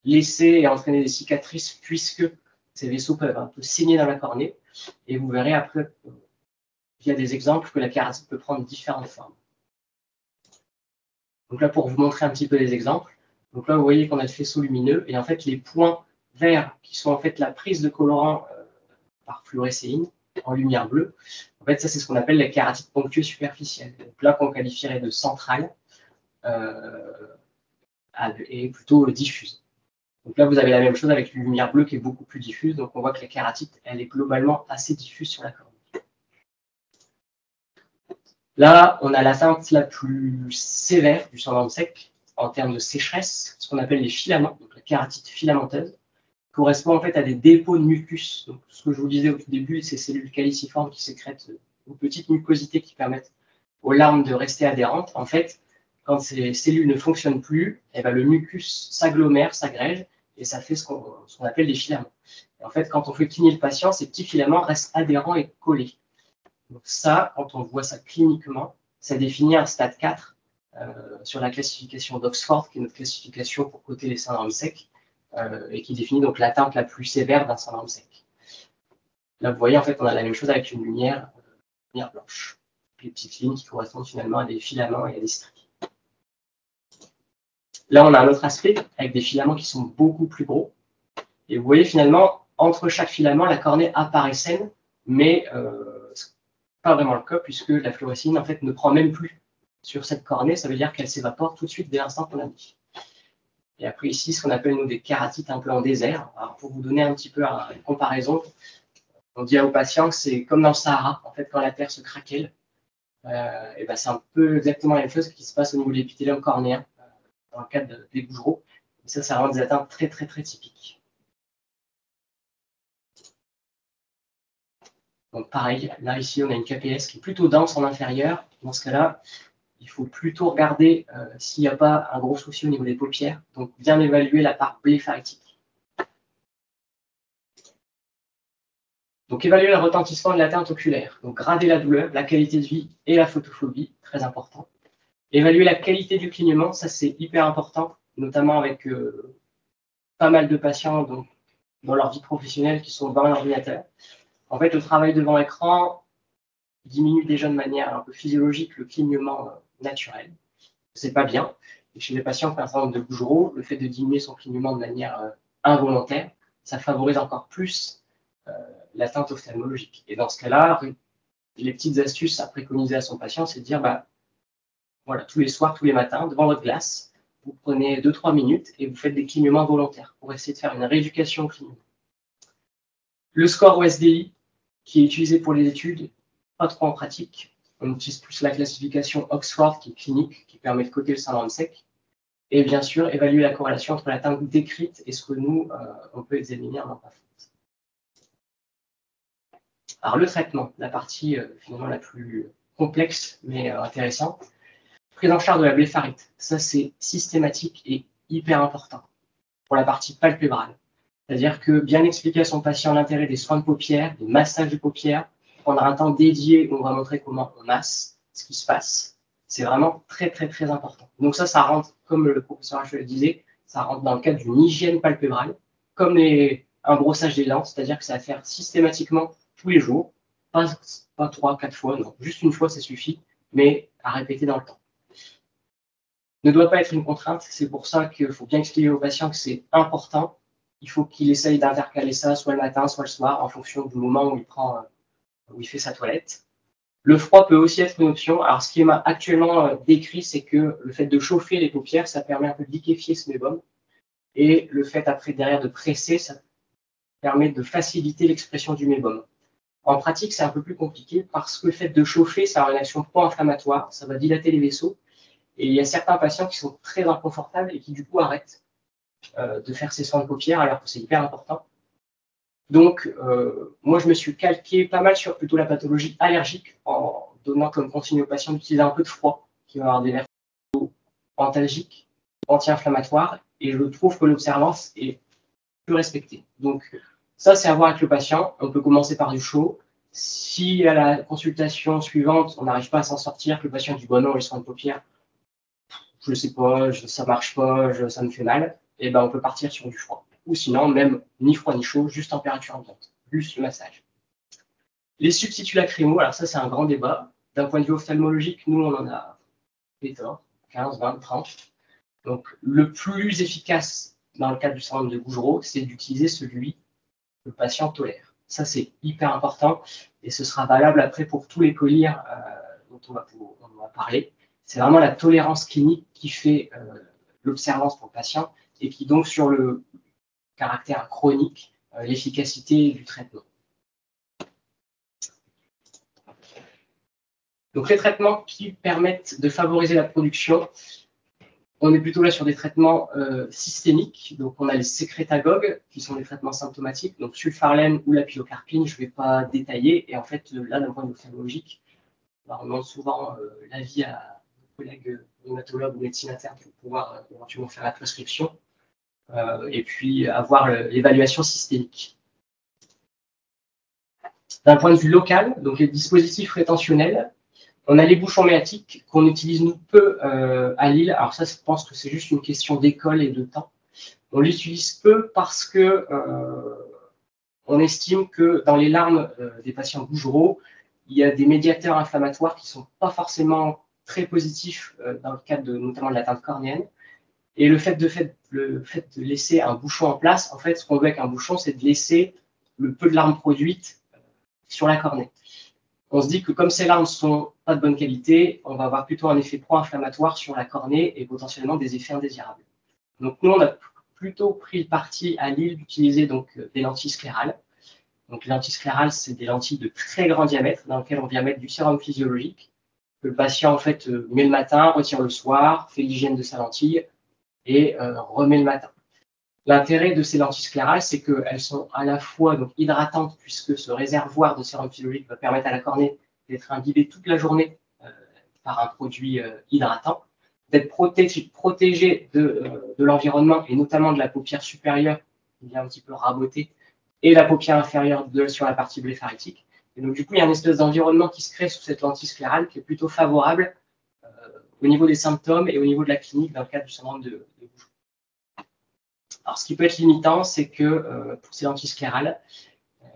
[SPEAKER 2] laisser et entraîner des cicatrices puisque ces vaisseaux peuvent un peu saigner dans la cornée. Et vous verrez après, via des exemples, que la kératite peut prendre différentes formes. Donc là, pour vous montrer un petit peu des exemples, donc là, vous voyez qu'on a le faisceau lumineux et en fait, les points verts qui sont en fait la prise de colorant par fluorescéine en lumière bleue, en fait, ça, c'est ce qu'on appelle la kératite ponctueuse superficielle. Donc là, qu'on qualifierait de centrale et plutôt diffuse. Donc là, vous avez la même chose avec une lumière bleue qui est beaucoup plus diffuse. Donc on voit que la kératite, elle est globalement assez diffuse sur la cornée. Là, on a l'atteinte la plus sévère du syndrome sec en termes de sécheresse, ce qu'on appelle les filaments, donc la kératite filamenteuse, correspond en fait à des dépôts de mucus. Donc, ce que je vous disais au tout début, ces cellules caliciformes qui sécrètent une petite mucosité qui permettent aux larmes de rester adhérentes. En fait, quand ces cellules ne fonctionnent plus, eh ben, le mucus s'agglomère, s'agrège, et ça fait ce qu'on appelle des filaments. Et en fait, quand on fait cligner le patient, ces petits filaments restent adhérents et collés. Donc ça, quand on voit ça cliniquement, ça définit un stade 4 sur la classification d'Oxford, qui est notre classification pour coter les syndromes secs, et qui définit donc l'atteinte la plus sévère d'un syndrome sec. Là, vous voyez, en fait, on a la même chose avec une lumière blanche. Les petites lignes qui correspondent finalement à des filaments et à des stries. Là, on a un autre aspect avec des filaments qui sont beaucoup plus gros. Et vous voyez finalement, entre chaque filament, la cornée apparaît saine, mais pas vraiment le cas puisque la fluorescine en fait ne prend même plus sur cette cornée, ça veut dire qu'elle s'évapore tout de suite dès l'instant qu'on la met. Et après ici, ce qu'on appelle nous des kératites un peu en désert. Alors pour vous donner un petit peu une comparaison, on dit aux patients que c'est comme dans le Sahara, en fait quand la terre se craquelle, et ben c'est un peu exactement la même chose qui se passe au niveau de l'épithélium cornéen dans le cadre des Bouguereaux. Et ça rend des atteintes très très très typiques. Donc pareil, là ici on a une KPS qui est plutôt dense en inférieur. Dans ce cas-là, il faut plutôt regarder s'il n'y a pas un gros souci au niveau des paupières. Donc bien évaluer la part blépharétique. Donc évaluer le retentissement de l'atteinte oculaire. Donc grader la douleur, la qualité de vie et la photophobie, très important. Évaluer la qualité du clignement, ça c'est hyper important, notamment avec pas mal de patients dans leur vie professionnelle qui sont devant un ordinateur. En fait, le travail devant écran diminue déjà de manière un peu physiologique le clignement naturel. C'est pas bien. Et chez les patients qui ont un syndrome de Bouguereau, le fait de diminuer son clignement de manière involontaire, ça favorise encore plus l'atteinte ophtalmologique. Et dans ce cas-là, les petites astuces à préconiser à son patient, c'est de dire, voilà, tous les soirs, tous les matins, devant votre glace, vous prenez 2-3 minutes et vous faites des clignements volontaires pour essayer de faire une rééducation au clignement. Le score OSDI, qui est utilisé pour les études, pas trop en pratique. On utilise plus la classification Oxford, qui est clinique, qui permet de coter le syndrome sec. Et bien sûr, évaluer la corrélation entre l'atteinte décrite et ce que nous, on peut examiner en infrafonte. Alors, le traitement, la partie finalement la plus complexe, mais intéressante. Prise en charge de la blépharite. Ça, c'est systématique et hyper important pour la partie palpébrale. C'est-à-dire que bien expliquer à son patient l'intérêt des soins de paupières, des massages de paupières, prendre un temps dédié où on va montrer comment on masse, ce qui se passe, c'est vraiment très, très, très important. Donc ça rentre, comme le professeur H le disait, ça rentre dans le cadre d'une hygiène palpébrale, comme un brossage des dents, c'est-à-dire que ça va faire systématiquement tous les jours, pas 3-4 fois, non, juste une fois ça suffit, mais à répéter dans le temps. Ne doit pas être une contrainte, c'est pour ça qu'il faut bien expliquer au patient que c'est important. Il faut qu'il essaye d'intercaler ça soit le matin, soit le soir, en fonction du moment où il fait sa toilette. Le froid peut aussi être une option. Alors, ce qui est actuellement décrit, c'est que le fait de chauffer les paupières, ça permet un peu de liquéfier ce mébum. Et le fait, après, derrière, de presser, ça permet de faciliter l'expression du mébum. En pratique, c'est un peu plus compliqué parce que le fait de chauffer, ça a une action pro-inflammatoire, ça va dilater les vaisseaux. Et il y a certains patients qui sont très inconfortables et qui du coup arrêtent de faire ces soins de paupières alors que c'est hyper important. Donc, moi, je me suis calqué pas mal sur plutôt la pathologie allergique en donnant comme consigne aux patients d'utiliser un peu de froid, qui va avoir des vertus antalgiques, anti-inflammatoires, et je trouve que l'observance est plus respectée. Donc, ça, c'est à voir avec le patient. On peut commencer par du chaud. Si à la consultation suivante, on n'arrive pas à s'en sortir, que le patient dit bon non, les soins de paupières, je ne sais pas, ça ne marche pas, ça me fait mal, et ben on peut partir sur du froid. Ou sinon, même ni froid ni chaud, juste température ambiante, juste le massage. Les substituts lacrymaux, alors ça c'est un grand débat. D'un point de vue ophtalmologique, nous on en a 15, 20, 30. Donc le plus efficace dans le cadre du syndrome de Gougerot, c'est d'utiliser celui que le patient tolère. Ça c'est hyper important et ce sera valable après pour tous les collyres dont on va parler. C'est vraiment la tolérance clinique qui fait l'observance pour le patient et qui donc sur le caractère chronique, l'efficacité du traitement. Donc les traitements qui permettent de favoriser la production, on est plutôt là sur des traitements systémiques. Donc on a les sécrétagogues qui sont des traitements symptomatiques, donc sulfarlène ou la pilocarpine, je ne vais pas détailler. Et en fait, là, d'un point de vue ophtalmologique, on demande souvent l'avis à nos collègues rhumatologues ou médecine interne pour pouvoir éventuellement faire la prescription et puis avoir l'évaluation systémique. D'un point de vue local, donc les dispositifs rétentionnels, on a les bouchons méatiques qu'on utilise nous peu à Lille. Alors ça, je pense que c'est juste une question d'école et de temps. On l'utilise peu parce que on estime que dans les larmes des patients Gougerot, il y a des médiateurs inflammatoires qui ne sont pas forcément très positifs dans le cadre notamment de l'atteinte cornéenne. Et le fait de laisser un bouchon en place, en fait, ce qu'on veut avec un bouchon, c'est de laisser le peu de larmes produites sur la cornée. On se dit que comme ces larmes ne sont pas de bonne qualité, on va avoir plutôt un effet pro-inflammatoire sur la cornée et potentiellement des effets indésirables. Donc nous, on a plutôt pris le parti à Lille d'utiliser donc des lentilles sclérales. Donc les lentilles sclérales, c'est des lentilles de très grand diamètre dans lesquelles on vient mettre du sérum physiologique que le patient en fait met le matin, retire le soir, fait l'hygiène de sa lentille et remet le matin. L'intérêt de ces lentilles sclérales, c'est qu'elles sont à la fois donc, hydratantes, puisque ce réservoir de sérum physiologique va permettre à la cornée d'être imbibée toute la journée par un produit hydratant, d'être protégée de l'environnement et notamment de la paupière supérieure, qui vient un petit peu raboter, et la paupière inférieure sur la partie blépharétique. Et donc, du coup, il y a une espèce d'environnement qui se crée sous cette lentille sclérale qui est plutôt favorable au niveau des symptômes et au niveau de la clinique dans le cadre du syndrome de Gougerot. Alors, ce qui peut être limitant, c'est que pour ces lentilles sclérales,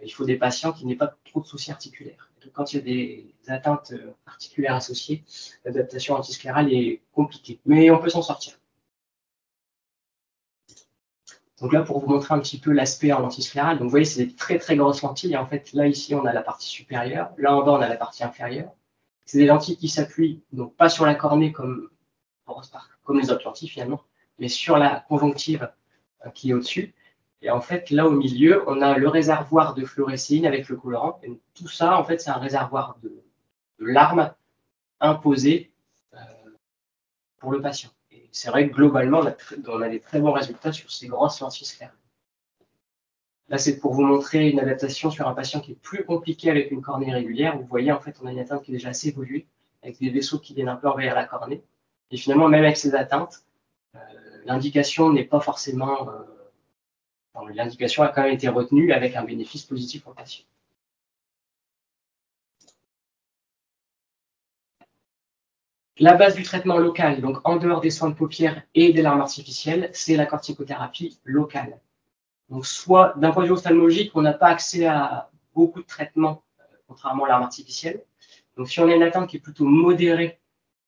[SPEAKER 2] il faut des patients qui n'aient pas trop de soucis articulaires. Donc, quand il y a des atteintes articulaires associées, l'adaptation antisclérale est compliquée, mais on peut s'en sortir. Donc là, pour vous montrer un petit peu l'aspect en lentilles sclérales, donc vous voyez, c'est des très très grosses lentilles. En fait, là, ici, on a la partie supérieure. Là, en bas, on a la partie inférieure. C'est des lentilles qui s'appuient, donc pas sur la cornée comme les autres lentilles finalement, mais sur la conjonctive qui est au-dessus. Et en fait, là, au milieu, on a le réservoir de fluorescéine avec le colorant. Et tout ça, en fait, c'est un réservoir de larmes imposées pour le patient. Et c'est vrai que globalement, on a des très bons résultats sur ces grosses lentilles sclérales. Là, c'est pour vous montrer une adaptation sur un patient qui est plus compliqué avec une cornée irrégulière. Vous voyez, en fait, on a une atteinte qui est déjà assez évoluée, avec des vaisseaux qui viennent un peu envahir la cornée. Et finalement, même avec ces atteintes, l'indication n'est pas forcément... l'indication a quand même été retenue avec un bénéfice positif pour le patient. La base du traitement local, donc en dehors des soins de paupières et des larmes artificielles, c'est la corticothérapie locale. Donc, soit d'un point de vue ophtalmologique, on n'a pas accès à beaucoup de traitements, contrairement aux larmes artificielles. Donc, si on a une atteinte qui est plutôt modérée,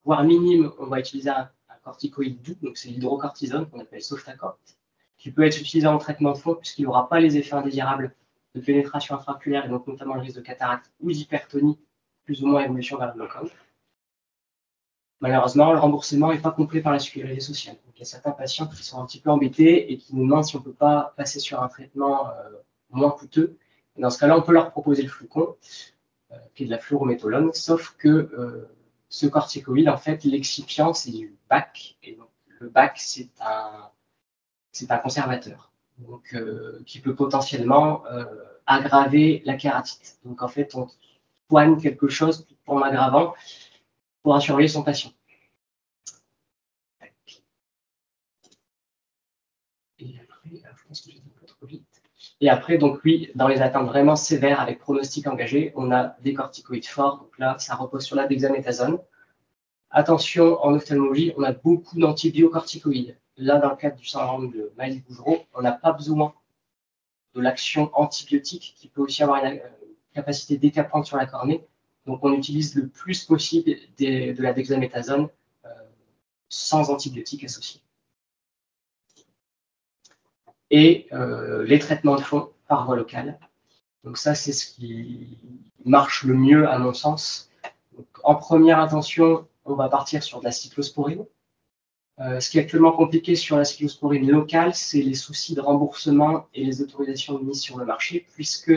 [SPEAKER 2] voire minime, on va utiliser un corticoïde doux, donc c'est l'hydrocortisone qu'on appelle Softacorp, qui peut être utilisé en traitement de fond puisqu'il n'aura pas les effets indésirables de pénétration intraoculaire et donc notamment le risque de cataracte ou d'hypertonie, plus ou moins évolution vers le glaucome. Malheureusement, le remboursement n'est pas complet par la sécurité sociale. Donc, il y a certains patients qui sont un petit peu embêtés et qui nous demandent si on ne peut pas passer sur un traitement moins coûteux. Dans ce cas-là, on peut leur proposer le Flucon, qui est de la fluorométholone, sauf que ce corticoïde, en fait, l'excipient, c'est du BAC. Et donc, le BAC, c'est un conservateur, donc, qui peut potentiellement aggraver la kératite. Donc, en fait, on soigne quelque chose en aggravant pour surveiller son patient. Et après, je pense que j'ai dit un peu trop vite. Et après, donc oui, dans les atteintes vraiment sévères avec pronostic engagé, on a des corticoïdes forts. Donc là, ça repose sur la dexaméthasone. Attention, en ophtalmologie, on a beaucoup d'antibiocorticoïdes. Là, dans le cadre du syndrome de Maïs-Bougereau, on n'a pas besoin de l'action antibiotique qui peut aussi avoir une capacité décapante sur la cornée. Donc, on utilise le plus possible de la dexaméthasone sans antibiotiques associés. Et les traitements de fond par voie locale. Donc ça, c'est ce qui marche le mieux à mon sens. Donc, en première intention, on va partir sur de la cyclosporine. Ce qui est actuellement compliqué sur la cyclosporine locale, c'est les soucis de remboursement et les autorisations de mise sur le marché, puisque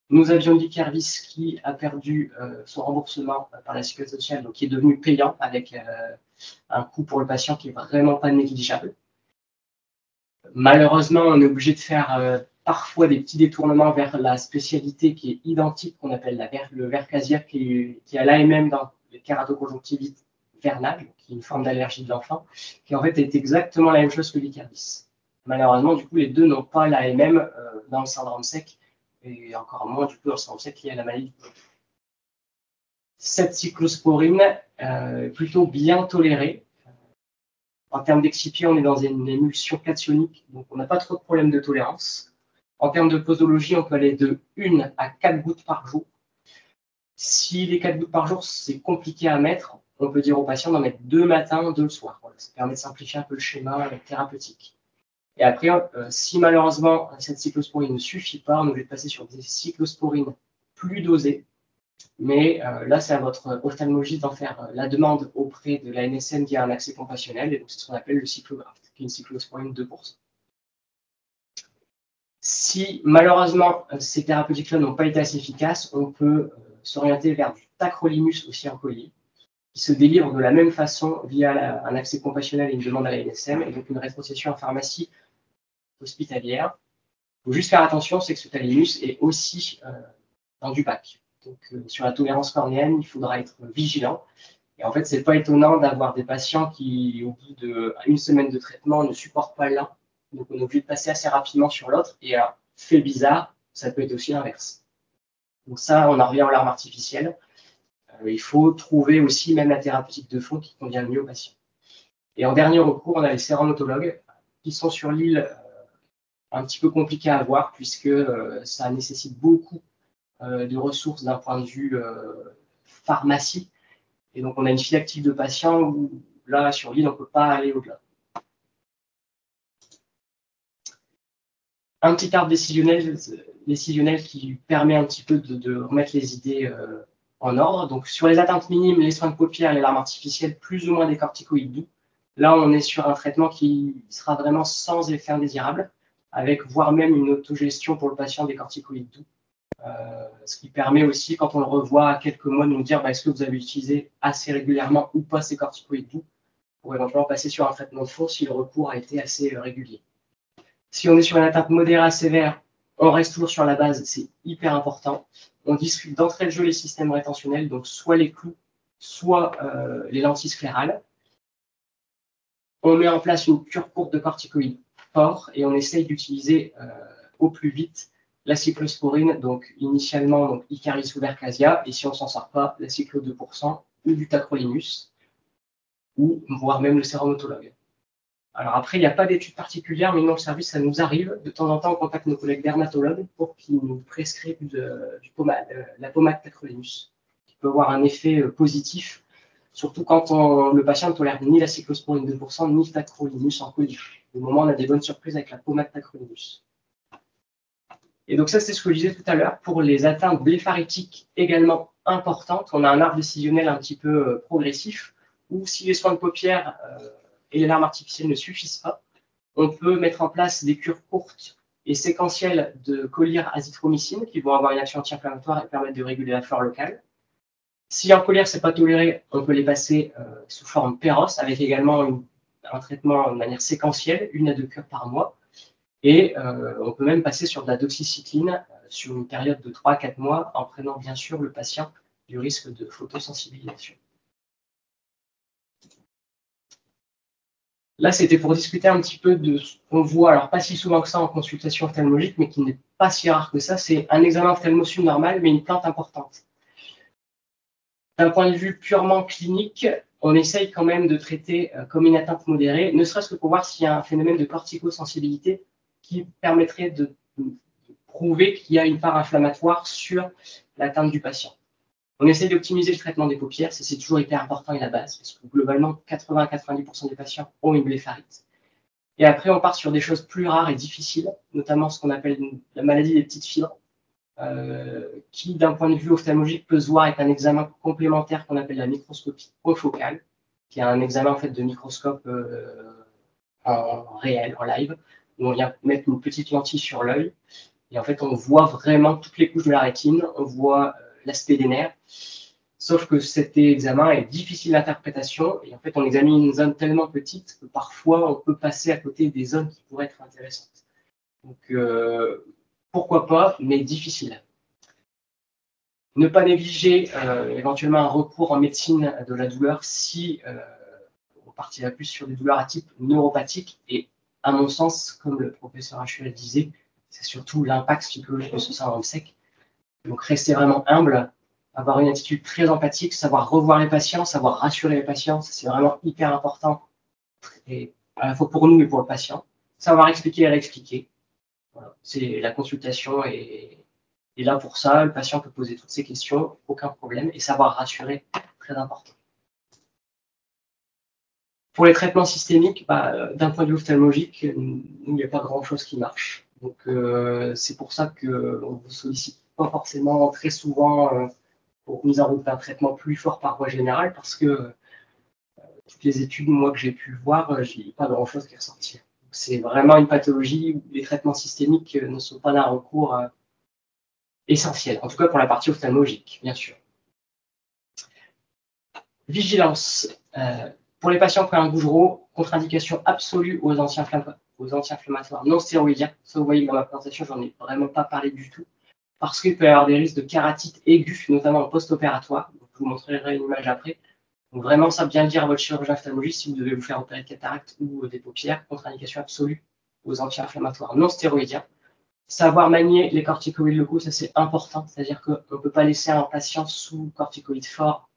[SPEAKER 2] nous avions dit qu'Hervis qui a perdu son remboursement par la sécurité sociale, donc qui est devenu payant avec un coût pour le patient qui n'est vraiment pas négligeable. Malheureusement, on est obligé de faire parfois des petits détournements vers la spécialité qui est identique, qu'on appelle le Vercasia, qui a l'AMM dans les kératoconjonctivites vernales, qui est une forme d'allergie de l'enfant, qui en fait est exactement la même chose que l'Icardis. Malheureusement, du coup, les deux n'ont pas l'AMM dans le syndrome sec, et encore moins du coup dans le syndrome sec lié à la maladie. Cette cyclosporine est plutôt bien tolérée. En termes d'excipient, on est dans une émulsion cationique, donc on n'a pas trop de problèmes de tolérance. En termes de posologie, on peut aller de 1 à 4 gouttes par jour. Si les 4 gouttes par jour, c'est compliqué à mettre, on peut dire au patient d'en mettre 2 matins, 2 le soir. Voilà, ça permet de simplifier un peu le schéma thérapeutique. Et après, si malheureusement cette cyclosporine ne suffit pas, on est obligé de passer sur des cyclosporines plus dosées. Mais là, c'est à votre ophtalmologiste d'en faire la demande auprès de la NSM via un accès compassionnel. Et donc, c'est ce qu'on appelle le cyclographe, qui est une cyclosporine 2%. Si malheureusement ces thérapeutiques-là n'ont pas été assez efficaces, on peut s'orienter vers du tacrolimus aussi en collier, qui se délivre de la même façon via un accès compassionnel et une demande à la NSM, et donc une rétrocession en pharmacie hospitalière. Il faut juste faire attention, c'est que ce tacrolimus est aussi dans du BAC. Donc, sur la tolérance cornéenne, il faudra être vigilant. Et en fait, ce n'est pas étonnant d'avoir des patients qui, au bout d'une semaine de traitement, ne supportent pas l'un. Donc, on est obligé de passer assez rapidement sur l'autre. Et alors, fait bizarre, ça peut être aussi l'inverse. Donc ça, on en revient aux larmes artificielles. Il faut trouver aussi même la thérapeutique de fond qui convient le mieux aux patients. Et en dernier recours, on a les séromatologues qui sont sur l'île un petit peu compliqués à avoir puisque ça nécessite beaucoup de ressources d'un point de vue pharmacie. Et donc, on a une file active de patients où, là, sur l'île, on ne peut pas aller au-delà. Un petit arbre décisionnel qui permet un petit peu de remettre les idées en ordre. Donc, sur les atteintes minimes, les soins de paupières, les larmes artificielles, plus ou moins des corticoïdes doux. Là, on est sur un traitement qui sera vraiment sans effet indésirable, avec voire même une autogestion pour le patient des corticoïdes doux. Ce qui permet aussi, quand on le revoit à quelques mois, de nous dire est-ce que vous avez utilisé assez régulièrement ou pas ces corticoïdes doux pour éventuellement passer sur un traitement de fond si le recours a été assez régulier. Si on est sur une atteinte modérée à sévère, on reste toujours sur la base, c'est hyper important. On discute d'entrée de jeu les systèmes rétentionnels, donc soit les clous, soit les lentilles sclérales. On met en place une cure courte de corticoïdes forts et on essaye d'utiliser au plus vite la cyclosporine, donc initialement donc Icaris ou Vercasia, et si on ne s'en sort pas, la cyclo 2% ou du tacrolimus, ou voire même le séromatologue. Alors après, il n'y a pas d'études particulières, mais dans le service, ça nous arrive. De temps en temps, on contacte nos collègues dermatologues pour qu'ils nous prescrivent la pommade tacrolimus, qui peut avoir un effet positif, surtout quand le patient ne tolère ni la cyclosporine 2%, ni le tacrolimus en colis. Au moment, on a des bonnes surprises avec la pommade tacrolimus. Et donc ça, c'est ce que je disais tout à l'heure. Pour les atteintes blépharétiques également importantes, on a un arbre décisionnel un petit peu progressif, où si les soins de paupières et les larmes artificielles ne suffisent pas, on peut mettre en place des cures courtes et séquentiels de collyre azithromycine qui vont avoir une action anti-inflammatoire et permettre de réguler la flore locale. Si en collyre, ce n'est pas toléré, on peut les passer sous forme Péros, avec également un traitement de manière séquentielle, 1 à 2 cures par mois. Et on peut même passer sur de la doxycycline sur une période de 3 à 4 mois, en prenant bien sûr le patient du risque de photosensibilisation. Là, c'était pour discuter un petit peu de ce qu'on voit, alors pas si souvent que ça en consultation ophtalmologique, mais qui n'est pas si rare que ça. C'est un examen ophtalmosum normal, mais une plainte importante. D'un point de vue purement clinique, on essaye quand même de traiter comme une atteinte modérée, ne serait-ce que pour voir s'il y a un phénomène de corticosensibilité qui permettrait de prouver qu'il y a une part inflammatoire sur l'atteinte du patient. On essaie d'optimiser le traitement des paupières, c'est toujours hyper important et la base, parce que globalement, 80 à 90% des patients ont une blépharite. Et après, on part sur des choses plus rares et difficiles, notamment ce qu'on appelle la maladie des petites fibres, qui, d'un point de vue ophtalmologique, peut se voir avec un examen complémentaire qu'on appelle la microscopie profocale, qui est un examen en fait, de microscope en réel, en live, où on vient mettre une petite lentille sur l'œil, et en fait, on voit vraiment toutes les couches de la rétine, on voit l'aspect des nerfs, sauf que cet examen est difficile d'interprétation, et en fait, on examine une zone tellement petite que parfois, on peut passer à côté des zones qui pourraient être intéressantes. Donc, pourquoi pas, mais difficile. Ne pas négliger éventuellement un recours en médecine de la douleur si on partira plus sur des douleurs à type neuropathique. Et à mon sens, comme le professeur Achuel disait, c'est surtout l'impact psychologique de ce syndrome sec. Donc rester vraiment humble, avoir une attitude très empathique, savoir revoir les patients, savoir rassurer les patients, c'est vraiment hyper important, et à la fois pour nous et pour le patient. Savoir expliquer et réexpliquer. Voilà. C'est la consultation et là pour ça, le patient peut poser toutes ses questions, aucun problème, et savoir rassurer, très important. Pour les traitements systémiques, d'un point de vue ophtalmologique, il n'y a pas grand-chose qui marche. Donc c'est pour ça qu'on ne vous sollicite pas forcément très souvent pour mise en route d'un traitement plus fort par voie générale, parce que toutes les études, moi, que j'ai pu voir, je n'ai pas grand-chose qui est ressorti. C'est vraiment une pathologie où les traitements systémiques ne sont pas d'un recours essentiel, en tout cas pour la partie ophtalmologique, bien sûr. Vigilance. Pour les patients qui ont un Gougerot, contre-indication absolue aux anti-inflammatoires non stéroïdiens. Ça, vous voyez, dans ma présentation, j'en ai vraiment pas parlé du tout, parce qu'il peut y avoir des risques de kératite aiguë, notamment en post-opératoire. Je vous montrerai une image après. Donc vraiment, ça bien le dire à votre chirurgien ophtalmologiste si vous devez vous faire opérer de cataracte ou des paupières, contre-indication absolue aux anti-inflammatoires non stéroïdiens. Savoir manier les corticoïdes locaux, ça c'est important, c'est-à-dire qu'on ne peut pas laisser un patient sous corticoïdes forts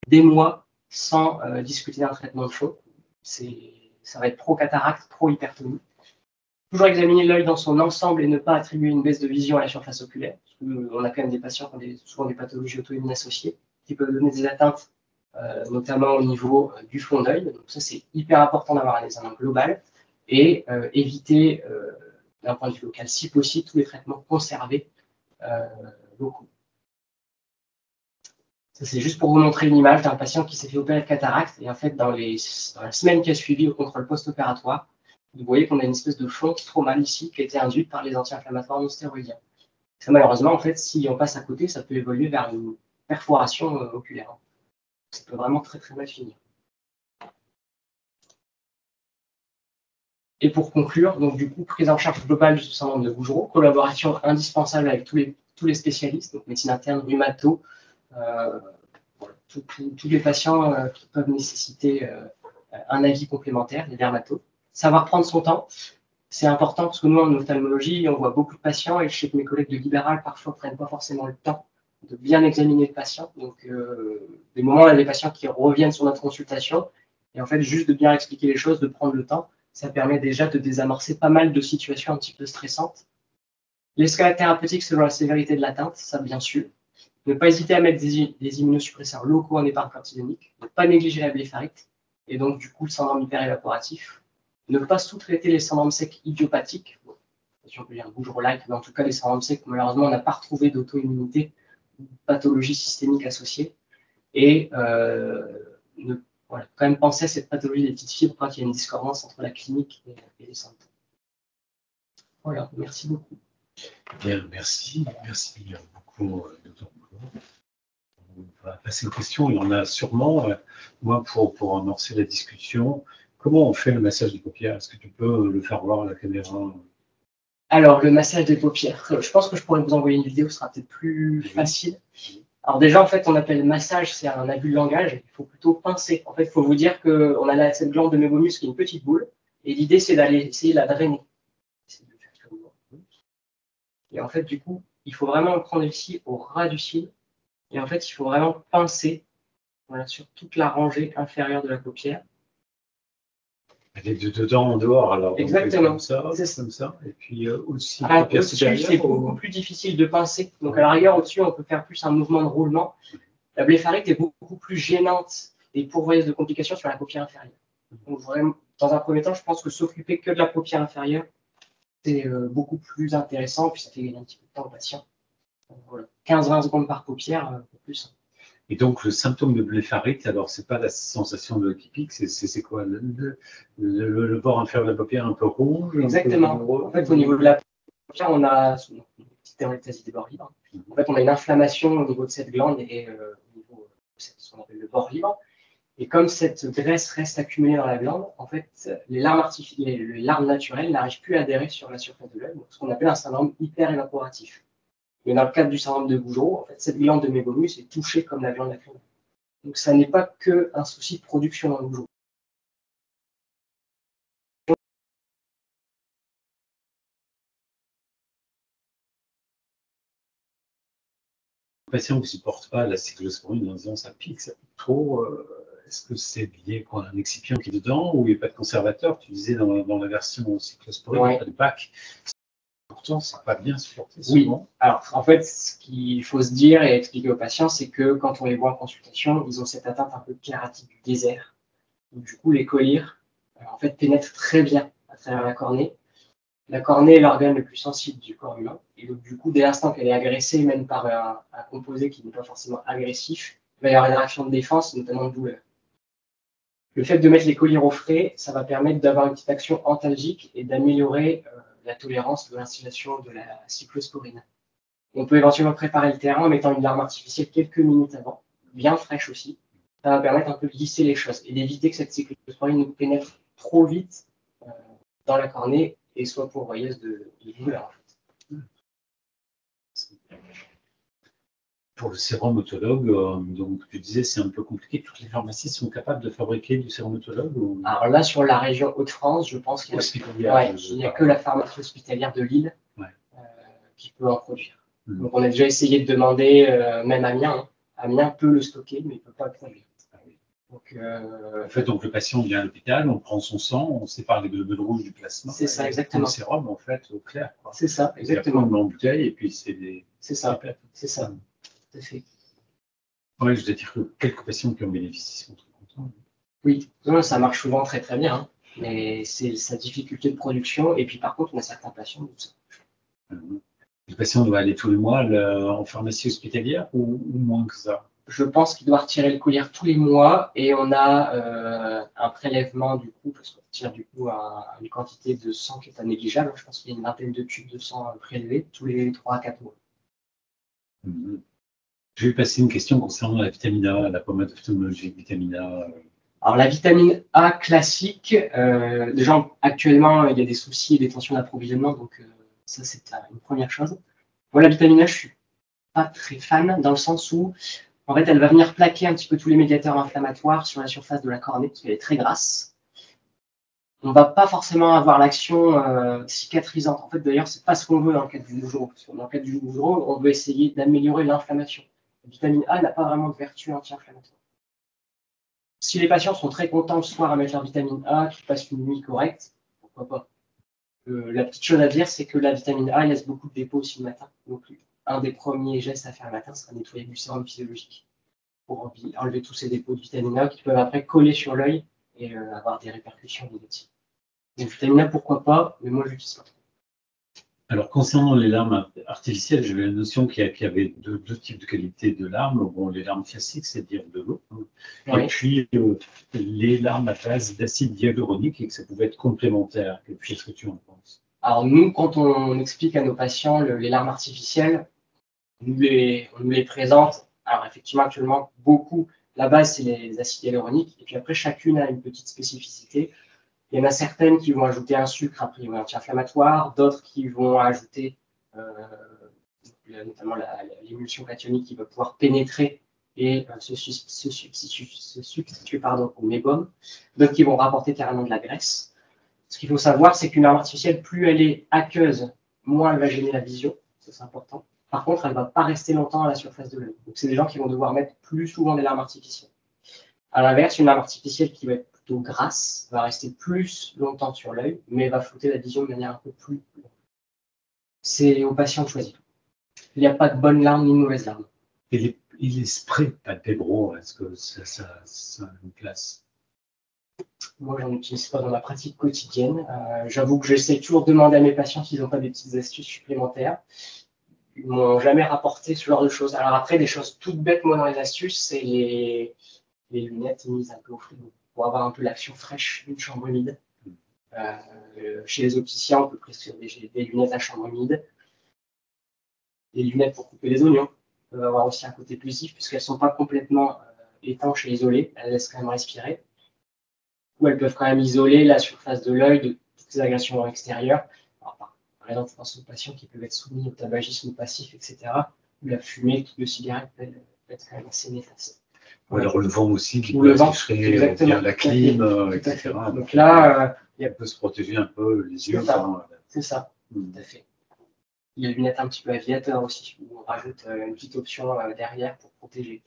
[SPEAKER 2] des mois sans discuter d'un traitement de fond. Ça va être pro-cataracte, pro-hypertonie. Toujours examiner l'œil dans son ensemble et ne pas attribuer une baisse de vision à la surface oculaire. On a quand même des patients qui ont souvent des pathologies auto-immunes associées, qui peuvent donner des atteintes, notamment au niveau du fond d'œil. Donc ça, c'est hyper important d'avoir un examen global et éviter, d'un point de vue local, si possible, tous les traitements conservés locaux. Ça, c'est juste pour vous montrer une image d'un patient qui s'est fait opérer de cataracte. Et en fait, dans la semaine qui a suivi au contrôle post-opératoire, vous voyez qu'on a une espèce de fonte stromale ici qui a été induite par les anti-inflammatoires non stéroïdiens. Ça, malheureusement, en fait, si on passe à côté, ça peut évoluer vers une perforation oculaire. Ça peut vraiment très très mal finir. Et pour conclure, donc du coup, prise en charge globale du syndrome de Gougerot, collaboration indispensable avec tous les spécialistes, donc médecine interne, rhumato, tous les patients qui peuvent nécessiter un avis complémentaire, les dermatos. Savoir prendre son temps, c'est important parce que nous, en ophtalmologie, on voit beaucoup de patients et je sais que mes collègues de libéral parfois ne prennent pas forcément le temps de bien examiner le patient. Donc, des moments, on a des patients qui reviennent sur notre consultation et en fait, juste de bien expliquer les choses, de prendre le temps, ça permet déjà de désamorcer pas mal de situations un petit peu stressantes. L'escalade thérapeutique selon la sévérité de l'atteinte, ça bien sûr. Ne pas hésiter à mettre des immunosuppresseurs locaux en épargne cortisonique. Ne pas négliger la blépharite et donc du coup le syndrome hyperévaporatif. Ne pas sous-traiter les syndromes secs idiopathiques. Bon, on peut dire Gougerot-like, mais en tout cas les syndromes secs, malheureusement, on n'a pas retrouvé d'auto-immunité ou pathologie systémique associée. Et quand même penser à cette pathologie des petites fibres quand il y a une discordance entre la clinique et les symptômes. Voilà, merci beaucoup.
[SPEAKER 1] Bien, merci beaucoup, Dr. Boulot. On va passer aux questions. Il y en a sûrement. Moi, pour amorcer la discussion, comment on fait le massage des paupières? Est-ce que tu peux le faire voir à la caméra?
[SPEAKER 2] Alors, le massage des paupières, je pense que je pourrais vous envoyer une vidéo, ce sera peut-être plus facile. Alors déjà, en fait, on appelle massage, c'est un abus de langage, il faut plutôt pincer. En fait, il faut vous dire qu'on a là cette glande de mébomus qui est une petite boule, et l'idée, c'est d'aller essayer de la drainer. Et en fait, du coup, il faut vraiment le prendre ici, au ras du cil, et en fait, il faut vraiment pincer, voilà, sur toute la rangée inférieure de la paupière.
[SPEAKER 1] Elle est de dedans en dehors, alors.
[SPEAKER 2] Exactement.
[SPEAKER 1] Comme ça. Et puis aussi,
[SPEAKER 2] au-dessus, c'est beaucoup plus difficile de pincer. Donc, à la rigueur, au-dessus, on peut faire plus un mouvement de roulement. La blépharite est beaucoup plus gênante et pourvoyeuse de complications sur la paupière inférieure. Donc, vraiment, dans un premier temps, je pense que s'occuper que de la paupière inférieure, c'est beaucoup plus intéressant, puis ça fait gagner un petit peu de temps au patient. Voilà. 15-20 secondes par paupière, pas plus.
[SPEAKER 1] Et donc, le symptôme de blépharite, alors, c'est pas la sensation de pipi, c'est quoi? Le bord inférieur de la paupière un peu rouge?
[SPEAKER 2] Exactement. En fait, au niveau de la paupière, on a une petite hémétasie des bords libres. En fait, on a une inflammation au niveau de cette glande et au niveau de ce qu'on appelle le bord libre. Et comme cette graisse reste accumulée dans la glande, en fait, les larmes naturelles n'arrivent plus à adhérer sur la surface de l'œil, ce qu'on appelle un syndrome hyperévaporatif. Mais dans le cadre du syndrome de Gougerot, en fait, cette glande de mébomus est touchée comme la glande lacrymale. Donc, ça n'est pas qu'un souci de production dans le Gougerot.
[SPEAKER 1] Les patients qui ne supportent pas la cyclosporine en disant ça pique trop. Est-ce que c'est lié à un excipient qui est dedans ou il n'y a pas de conservateur? Tu disais dans la version cyclosporine, il n'y a pas de bac. Pourtant, c'est pas bien supporté.
[SPEAKER 2] Oui. Alors, en fait, ce qu'il faut se dire et expliquer aux patients, c'est que quand on les voit en consultation, ils ont cette atteinte un peu de kératite du désert. Donc, du coup, les collyres, en fait, pénètrent très bien à travers la cornée. La cornée est l'organe le plus sensible du corps humain. Et donc, du coup, dès l'instant qu'elle est agressée, même par un composé qui n'est pas forcément agressif, il va y avoir une réaction de défense, notamment de douleur. Le fait de mettre les collyres au frais, ça va permettre d'avoir une petite action antalgique et d'améliorer la tolérance de l'instillation de la cyclosporine. On peut éventuellement préparer le terrain en mettant une larme artificielle quelques minutes avant, bien fraîche aussi. Ça va permettre un peu de lisser les choses et d'éviter que cette cyclosporine nous pénètre trop vite dans la cornée et soit pourvoyeuse de douleur. En fait.
[SPEAKER 1] Pour le sérum autologue, donc tu disais c'est un peu compliqué. Toutes les pharmacies sont capables de fabriquer du sérum autologue ou...
[SPEAKER 2] Alors là, sur la région Hauts-de-France, je pense qu'il n'y a que la pharmacie hospitalière de Lille qui peut en produire. Donc on a déjà essayé de demander, même Amiens. Amiens peut le stocker, mais il ne peut pas le produire. Donc,
[SPEAKER 1] en fait, donc le patient vient à l'hôpital, on prend son sang, on sépare les globules rouges du plasma.
[SPEAKER 2] C'est ça, exactement.
[SPEAKER 1] Le sérum, en fait, au clair.
[SPEAKER 2] C'est ça, exactement.
[SPEAKER 1] On met en bouteille et puis c'est des...
[SPEAKER 2] C'est ça, c'est ça. Tout à fait.
[SPEAKER 1] Oui, je dois dire que quelques patients qui ont bénéficié sont très contents.
[SPEAKER 2] Oui, ça marche souvent très très bien, hein. Mais c'est sa difficulté de production. Et puis par contre, on a certains patients où ça marche.
[SPEAKER 1] Le patient doit aller tous les mois en pharmacie hospitalière ou moins que ça?
[SPEAKER 2] Je pense qu'il doit retirer le collier tous les mois et on a un prélèvement du coup, parce qu'on tire du coup une quantité de sang qui est pas négligeable. Je pense qu'il y a une vingtaine de tubes de sang prélevés tous les 3 à 4 mois.
[SPEAKER 1] Je vais passer une question concernant la vitamine A, la pommade ophtalmologique vitamine A.
[SPEAKER 2] Alors la vitamine A classique, déjà actuellement il y a des soucis et des tensions d'approvisionnement, donc ça c'est une première chose. Moi la vitamine A, je suis pas très fan dans le sens où en fait elle va venir plaquer un petit peu tous les médiateurs inflammatoires sur la surface de la cornée parce qu'elle est très grasse. On va pas forcément avoir l'action cicatrisante. En fait d'ailleurs c'est pas ce qu'on veut dans le cadre du Gougerot, parce que dans le cadre du Gougerot on veut essayer d'améliorer l'inflammation. La vitamine A n'a pas vraiment de vertu anti-inflammatoire. Si les patients sont très contents le soir à mettre leur vitamine A, qu'ils passent une nuit correcte, pourquoi pas. La petite chose à dire, c'est que la vitamine A laisse beaucoup de dépôts aussi le matin. Donc, un des premiers gestes à faire le matin sera nettoyer du sérum physiologique pour enlever tous ces dépôts de vitamine A qui peuvent après coller sur l'œil et avoir des répercussions négatives. Donc, vitamine A, pourquoi pas, mais moi, je l'utilise pas trop.
[SPEAKER 1] Alors, concernant les larmes artificielles, j'avais la notion qu'il y avait deux types de qualité de larmes. Bon, les larmes classiques, c'est-à-dire de l'eau. Oui. Et puis, les larmes à base d'acide hyaluronique et que ça pouvait être complémentaire. Qu'est-ce que tu en penses?
[SPEAKER 2] Alors nous, quand on explique à nos patients les larmes artificielles, on nous les présente. Alors effectivement, actuellement, beaucoup, la base, c'est les acides hyaluroniques. Et puis après, chacune a une petite spécificité. Il y en a certaines qui vont ajouter un sucre, un priori anti-inflammatoire, d'autres qui vont ajouter notamment l'émulsion cationique qui va pouvoir pénétrer et se substituer au mébum, d'autres qui vont rapporter carrément de la graisse. Ce qu'il faut savoir, c'est qu'une larme artificielle, plus elle est aqueuse, moins elle va gêner la vision, ça c'est important. Par contre, elle ne va pas rester longtemps à la surface de l'œil. Donc c'est des gens qui vont devoir mettre plus souvent des larmes artificielles. À l'inverse, une larme artificielle qui va être plutôt grasse va rester plus longtemps sur l'œil, mais va flouter la vision de manière un peu plus longue. C'est aux patients de choisir. Il n'y a pas de bonne larme ni de mauvaise larme.
[SPEAKER 1] Et les sprays palpébro, est-ce que ça a une place?
[SPEAKER 2] Moi, j'en utilise pas dans ma pratique quotidienne. J'avoue que j'essaie toujours de demander à mes patients s'ils n'ont pas des petites astuces supplémentaires. Ils ne m'ont jamais rapporté ce genre de choses. Alors après, des choses toutes bêtes, moi, dans les astuces, c'est les lunettes mises un peu au frigo pour avoir un peu l'action fraîche d'une chambre humide. Chez les opticiens, on peut prescrire des lunettes à chambre humide. Des lunettes pour couper les oignons peuvent avoir aussi un côté plusif puisqu'elles ne sont pas complètement étanches et isolées. Elles laissent quand même respirer. Ou elles peuvent quand même isoler la surface de l'œil de toutes les agressions extérieures. Alors, par exemple, je pense aux patients qui peuvent être soumis au tabagisme passif, etc. Où la fumée de cigarette peut être quand même assez néfaste.
[SPEAKER 1] Ou alors le vent aussi, qui
[SPEAKER 2] ou
[SPEAKER 1] peut
[SPEAKER 2] le vent,
[SPEAKER 1] afficher bien la clim, etc.
[SPEAKER 2] Donc là,
[SPEAKER 1] on peut se protéger un peu les yeux.
[SPEAKER 2] C'est ça, tout à fait. Il y a les lunettes un petit peu aviateur aussi, où on rajoute une petite option derrière pour protéger.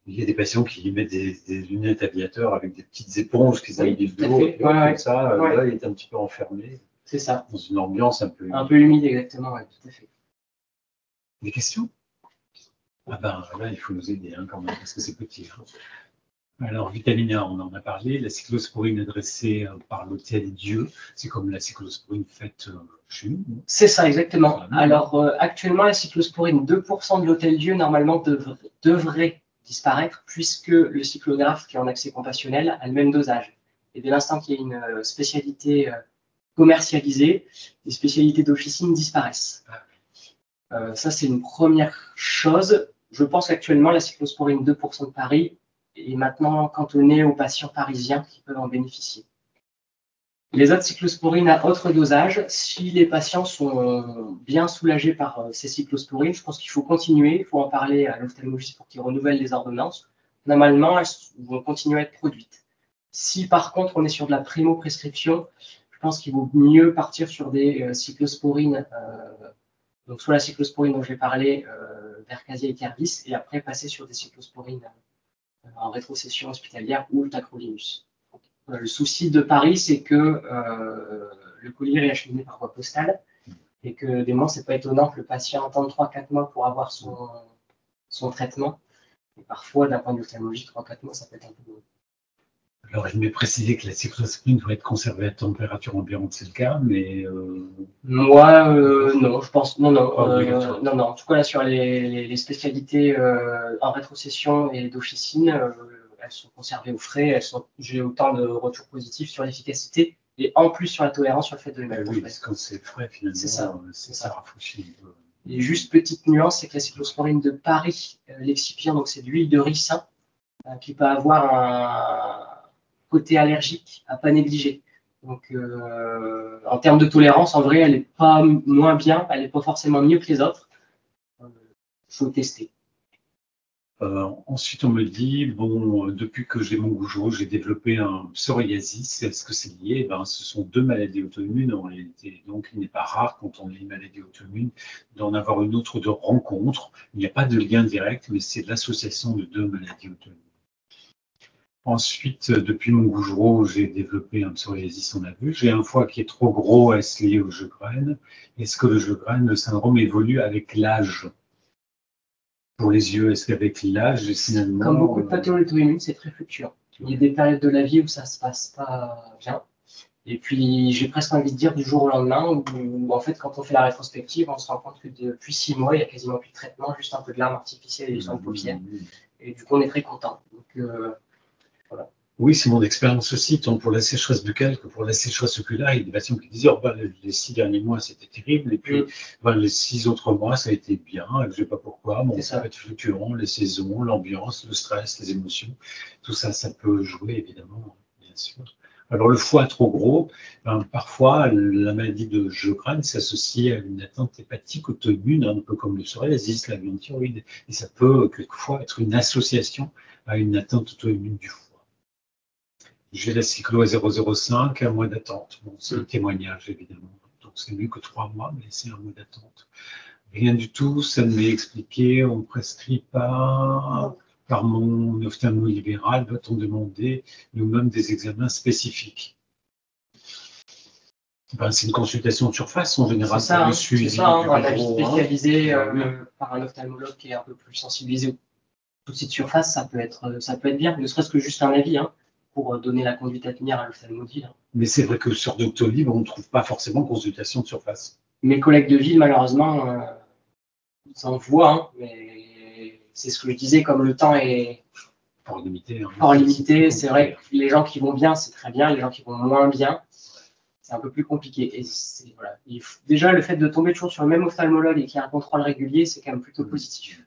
[SPEAKER 1] Il y a des patients qui mettent des lunettes aviateurs avec des petites éponges qu'ils habillent le dos,
[SPEAKER 2] comme
[SPEAKER 1] ça, l'œil est un petit peu enfermé.
[SPEAKER 2] C'est ça.
[SPEAKER 1] Dans une ambiance un peu
[SPEAKER 2] humide, exactement, ouais, tout à fait.
[SPEAKER 1] Des questions? Ah ben là, il faut nous aider quand même, parce que c'est petit. Alors, vitamine A, on en a parlé. La cyclosporine adressée par l'Hôtel Dieu, c'est comme la cyclosporine faite chez nous.
[SPEAKER 2] C'est ça, exactement. Alors, actuellement, la cyclosporine, 2% de l'Hôtel Dieu, normalement, devrait disparaître, puisque le cyclographe, qui est en accès compassionnel, a le même dosage. Et dès l'instant qu'il y a une spécialité commercialisée, les spécialités d'officine disparaissent. Ça, c'est une première chose. Je pense qu'actuellement, la cyclosporine 2% de Paris est maintenant cantonnée aux patients parisiens qui peuvent en bénéficier. Les autres cyclosporines à autre dosage, si les patients sont bien soulagés par ces cyclosporines, je pense qu'il faut continuer, il faut en parler à l'ophtalmologiste pour qu'il renouvelle les ordonnances. Normalement, elles vont continuer à être produites. Si par contre on est sur de la primo-prescription, je pense qu'il vaut mieux partir sur des cyclosporines, donc soit la cyclosporine dont j'ai parlé, Vercasia et Kerbis, et après passer sur des cyclosporines en rétrocession hospitalière ou le tacrolimus. Le souci de Paris, c'est que le colis est acheminé par voie postale et que des moments, c'est pas étonnant que le patient attende 3-4 mois pour avoir son traitement. Et parfois, d'un point de vue ophtalmologique, 3-4 mois, ça peut être un peu long.
[SPEAKER 1] Alors, je m'ai précisé que la cyclosporine doit être conservée à température ambiante, c'est le cas, mais...
[SPEAKER 2] Moi, non, je pense... Non. En tout cas, là, sur les spécialités en rétrocession et d'officine, elles sont conservées au frais. J'ai autant de retours positifs sur l'efficacité et en plus sur la tolérance sur le fait de les mettre au frais.
[SPEAKER 1] Parce que quand c'est frais, finalement, ça rafraîchit.
[SPEAKER 2] Et juste petite nuance, c'est que la cyclosporine de Paris, l'excipient, donc c'est de l'huile de ricin, qui peut avoir un côté allergique à pas négliger. Donc, en termes de tolérance, en vrai, elle n'est pas moins bien, elle n'est pas forcément mieux que les autres. Il faut tester.
[SPEAKER 1] Ensuite, on me dit, bon, depuis que j'ai mon Gougereau, j'ai développé un psoriasis. Est-ce que c'est lié? Ce sont deux maladies auto-immunes en réalité. Donc, il n'est pas rare, quand on a une maladie auto-immune, d'en avoir une autre de rencontre. Il n'y a pas de lien direct, mais c'est l'association de deux maladies auto-immunes. Ensuite, depuis mon Gougereau, j'ai développé un psoriasis, on a vu. J'ai un foie qui est trop gros, est-ce lié au Sjögren? Est-ce que le Sjögren, le syndrome évolue avec l'âge? Pour les yeux, est-ce qu'avec l'âge, finalement...
[SPEAKER 2] Comme beaucoup de pathologies auto-immunes, c'est très fluctuant. Il y a des périodes de la vie où ça ne se passe pas bien. Et puis, j'ai presque envie de dire du jour au lendemain, où en fait, quand on fait la rétrospective, on se rend compte que depuis 6 mois, il n'y a quasiment plus de traitement, juste un peu de larmes artificielles et du sang de paupières. Et du coup, on est très content. Donc, voilà.
[SPEAKER 1] Oui, c'est mon expérience aussi, tant pour la sécheresse buccale que pour la sécheresse oculaire. Il y a des patients qui disaient, oh, ben, les 6 derniers mois, c'était terrible, et puis ben, les 6 autres mois, ça a été bien, et je ne sais pas pourquoi. Bon, ça peut être fluctuant, les saisons, l'ambiance, le stress, les émotions, tout ça, ça peut jouer, évidemment, bien sûr. Alors, le foie trop gros, ben, parfois, la maladie de Sjögren s'associe à une atteinte hépatique auto-immune, un peu comme le psoriasis, la glande thyroïde, et ça peut quelquefois être une association à une atteinte auto-immune du foie. J'ai la cyclo à 0,05, un mois d'attente. Bon, c'est un témoignage, évidemment. Donc, c'est mieux que 3 mois, mais c'est un mois d'attente. Rien du tout, ça ne m'est expliqué. On ne prescrit pas. Par mon ophtalmo libéral, doit-on demander nous-mêmes des examens spécifiques? Ben, c'est une consultation de surface, en général.
[SPEAKER 2] C'est ça, un avis spécialisé par un ophtalmologue qui est un peu plus sensibilisé aux soucis de surface, ça peut être bien, ne serait-ce que juste un avis, pour donner la conduite à tenir à l'ophtalmologie.
[SPEAKER 1] Mais c'est vrai que sur Doctolib, on ne trouve pas forcément consultation de surface.
[SPEAKER 2] Mes collègues de ville, malheureusement, ils en voient, mais c'est ce que je disais, comme le temps est
[SPEAKER 1] fort limité.
[SPEAKER 2] C'est vrai que les gens qui vont bien, c'est très bien, les gens qui vont moins bien, c'est un peu plus compliqué. Et voilà. Déjà, le fait de tomber toujours sur le même ophtalmologue et qu'il y a un contrôle régulier, c'est quand même plutôt positif.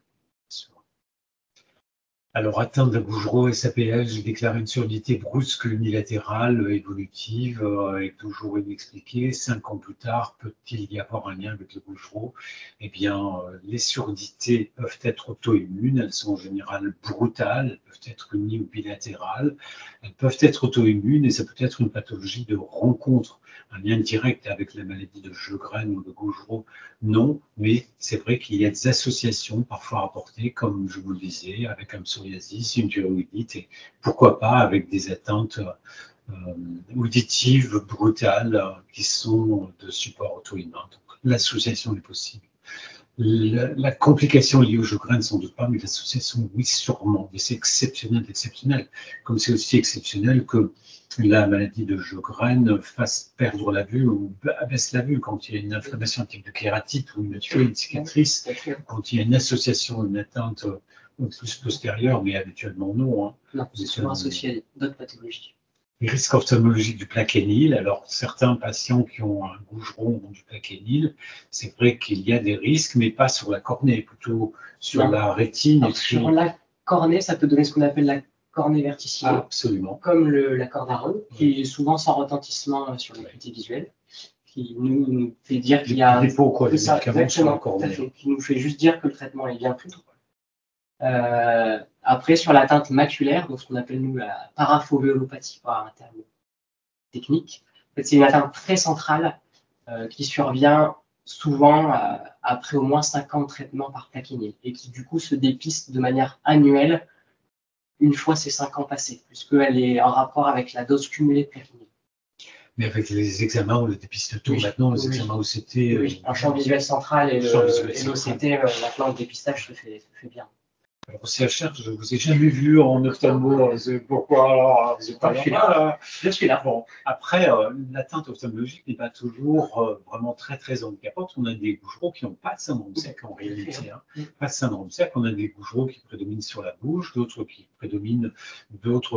[SPEAKER 1] Alors, atteinte de Gougerot, SAPL, j'ai déclaré une surdité brusque unilatérale, évolutive, et toujours inexpliquée. 5 ans plus tard, peut-il y avoir un lien avec le Gougerot? Eh bien, les surdités peuvent être auto-immunes, elles sont en général brutales, elles peuvent être unies ou bilatérales, elles peuvent être auto-immunes et ça peut être une pathologie de rencontre. Un lien direct avec la maladie de Sjögren ou de Gougerot, non, mais c'est vrai qu'il y a des associations parfois rapportées, comme je vous le disais, avec un psoriasis, une thyroïdite, et pourquoi pas avec des atteintes auditives brutales qui sont de support auto-immun. Donc l'association est possible. La complication liée au Sjögren, sans doute pas, mais l'association, oui, sûrement. Mais c'est exceptionnel, exceptionnel. Comme c'est aussi exceptionnel que la maladie de Sjögren fasse perdre la vue ou abaisse la vue quand il y a une inflammation type de kératite ou une cicatrice, quand il y a une association, une atteinte plus postérieure, mais habituellement non.
[SPEAKER 2] Non, c'est souvent associé à d'autres pathologies.
[SPEAKER 1] Les risques ophtalmologiques du plaquenil. Alors, certains patients qui ont un Gougeron ont du plaquenil. C'est vrai qu'il y a des risques, mais pas sur la cornée, plutôt sur la rétine.
[SPEAKER 2] Alors, sur la cornée, ça peut donner ce qu'on appelle la cornée verticillée.
[SPEAKER 1] Absolument.
[SPEAKER 2] Comme la cordarone, qui est souvent sans retentissement sur l'acuité visuelle, qui nous fait dire qu'il y a...
[SPEAKER 1] des pots, quoi, des médicaments sur la cornée.
[SPEAKER 2] Qui nous fait juste dire que le traitement est bien pris. Après, sur l'atteinte maculaire, donc ce qu'on appelle nous la parafoveolopathie par un terme technique, en fait, c'est une atteinte très centrale qui survient souvent après au moins 5 ans de traitement par plaquenil et qui du coup se dépiste de manière annuelle une fois ces 5 ans passés, puisqu'elle est en rapport avec la dose cumulée de plaquenil.
[SPEAKER 1] Mais avec les examens, on le dépiste tout. Maintenant, les examens OCT...
[SPEAKER 2] Oui, un champ visuel central et l'OCT, maintenant le dépistage se fait bien.
[SPEAKER 1] Alors, au CHR, je ne vous ai jamais vu en ophtalmo. Pourquoi alors vous êtes pas là?
[SPEAKER 2] Je suis là.
[SPEAKER 1] Bon, après, l'atteinte ophtalmologique n'est pas toujours vraiment très, très handicapante. On a des Gougerot qui n'ont pas de syndrome sec en réalité. Pas de syndrome sec. On a des Gougerot qui prédominent sur la bouche, d'autres qui prédominent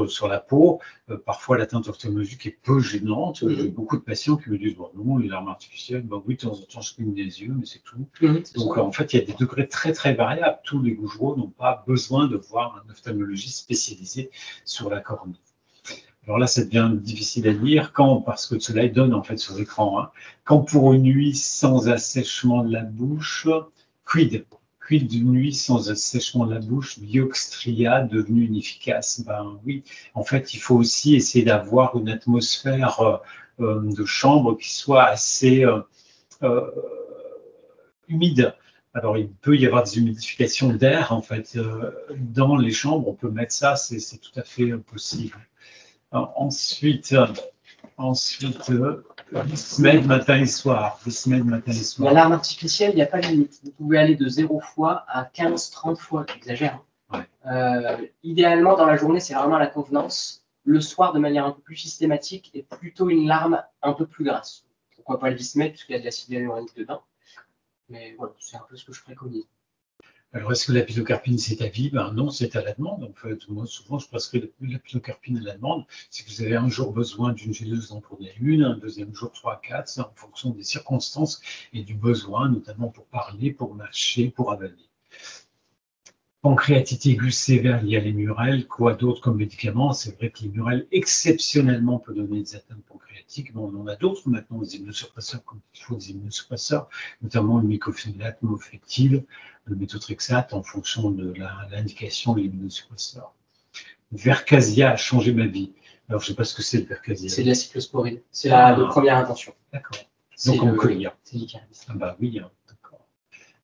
[SPEAKER 1] sur la peau. Parfois, l'atteinte ophtalmologique est peu gênante. J'ai beaucoup de patients qui me disent bon, non, les larmes artificielles, oui, de temps en temps, je cligne des yeux, mais c'est tout. Donc, en fait, il y a des degrés très, très variables. Tous les Gougerot n'ont pas besoin de voir un ophtalmologiste spécialisé sur la cornée. Alors là, ça devient difficile à lire parce que cela donne en fait sur l'écran. Quand pour une nuit sans assèchement de la bouche, quid d'une nuit sans assèchement de la bouche, bioxtria devenue inefficace? Ben oui, en fait, il faut aussi essayer d'avoir une atmosphère de chambre qui soit assez humide. Alors, il peut y avoir des humidifications d'air, en fait, dans les chambres. On peut mettre ça, c'est tout à fait possible. Alors, ensuite, Vismed matin et soir.
[SPEAKER 2] L'alarme artificielle, il n'y a pas de limite. Vous pouvez aller de 0 fois à 15-30 fois, j'exagère. Idéalement, dans la journée, c'est vraiment la convenance. Le soir, de manière un peu plus systématique, et plutôt une larme un peu plus grasse. Pourquoi pas le Vismed, puisqu'il y a de l'acide hyaluronique dedans. Mais voilà, c'est un peu ce que je préconise.
[SPEAKER 1] Alors, est-ce que la pilocarpine, c'est à vie? Ben non, c'est à la demande. En fait, moi, souvent, je prescris la pilocarpine à la demande. Si vous avez un jour besoin d'une gélules, vous en prenez une, un deuxième jour, 3, 4, c'est en fonction des circonstances et du besoin, notamment pour parler, pour marcher, pour avaler. Pancréatite aiguë sévère liée à l'hémurelle, quoi d'autre comme médicament? C'est vrai que l'hémurelle, exceptionnellement, peut donner des atteintes pancréatiques, mais on en a d'autres maintenant, des immunosuppresseurs, comme il faut des immunosuppresseurs, notamment le mycophénolate, mofetil, le méthotrexate, en fonction de l'indication de l'immunosuppresseur. Vercasia a changé ma vie. Alors, je ne sais pas ce que c'est le Vercasia.
[SPEAKER 2] C'est de la cyclosporine. C'est la de première intention.
[SPEAKER 1] D'accord. Donc, on peut lire.
[SPEAKER 2] C'est l'icarice.
[SPEAKER 1] Ah bah oui, hein.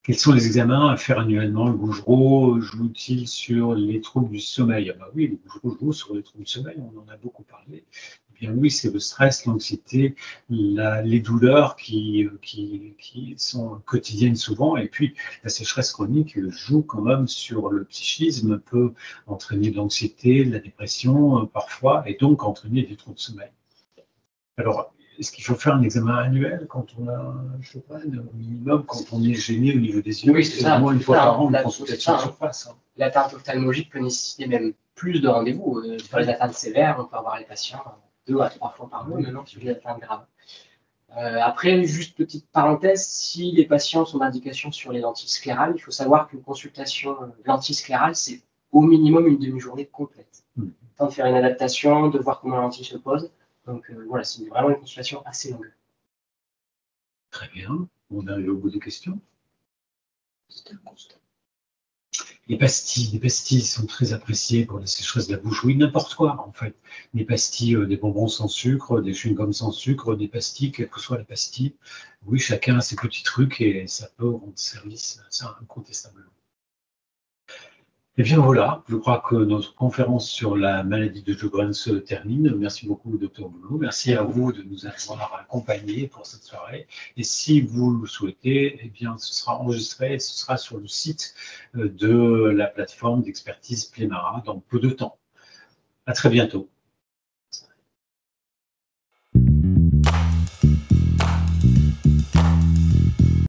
[SPEAKER 1] Quels sont les examens à faire annuellement? Le Gougerot joue-t-il sur les troubles du sommeil? Ah bah oui, le Gougerot joue sur les troubles du sommeil, on en a beaucoup parlé. Eh bien oui, c'est le stress, l'anxiété, les douleurs qui sont quotidiennes souvent, et puis la sécheresse chronique joue quand même sur le psychisme, peut entraîner de l'anxiété, de la dépression parfois, et donc entraîner des troubles de sommeil. Alors, est-ce qu'il faut faire un examen annuel quand on a, je sais pas, au minimum, quand on est gêné au niveau des yeux?
[SPEAKER 2] Oui, c'est ça.
[SPEAKER 1] Au moins une fois par an, une consultation de surface.
[SPEAKER 2] L'atteinte ophtalmologique peut nécessiter même plus de rendez-vous. Pour les atteintes sévères, on peut avoir les patients 2 à 3 fois par mois, maintenant, sur les atteintes graves. Après, juste petite parenthèse, si les patients sont d'indication sur les lentilles sclérales, il faut savoir qu'une consultation lentille sclérale, c'est au minimum une demi-journée complète. Le temps de faire une adaptation, de voir comment la lentille se pose. Donc voilà, c'est vraiment une consultation assez longue.
[SPEAKER 1] Très bien. On arrive au bout des questions.
[SPEAKER 2] C'est un constat.
[SPEAKER 1] Les pastilles sont très appréciées pour la sécheresse de la bouche. Oui, n'importe quoi, en fait. Des pastilles, des bonbons sans sucre, des chewing-gums sans sucre, des pastilles, quelles que soient les pastilles. Oui, chacun a ses petits trucs et ça peut rendre service, ça, incontestablement. Eh bien voilà, je crois que notre conférence sur la maladie de Sjögren se termine. Merci beaucoup, Dr Boulot. Merci à vous de nous avoir accompagnés pour cette soirée. Et si vous le souhaitez, eh bien, ce sera enregistré et ce sera sur le site de la plateforme d'expertise Plémara dans peu de temps. À très bientôt.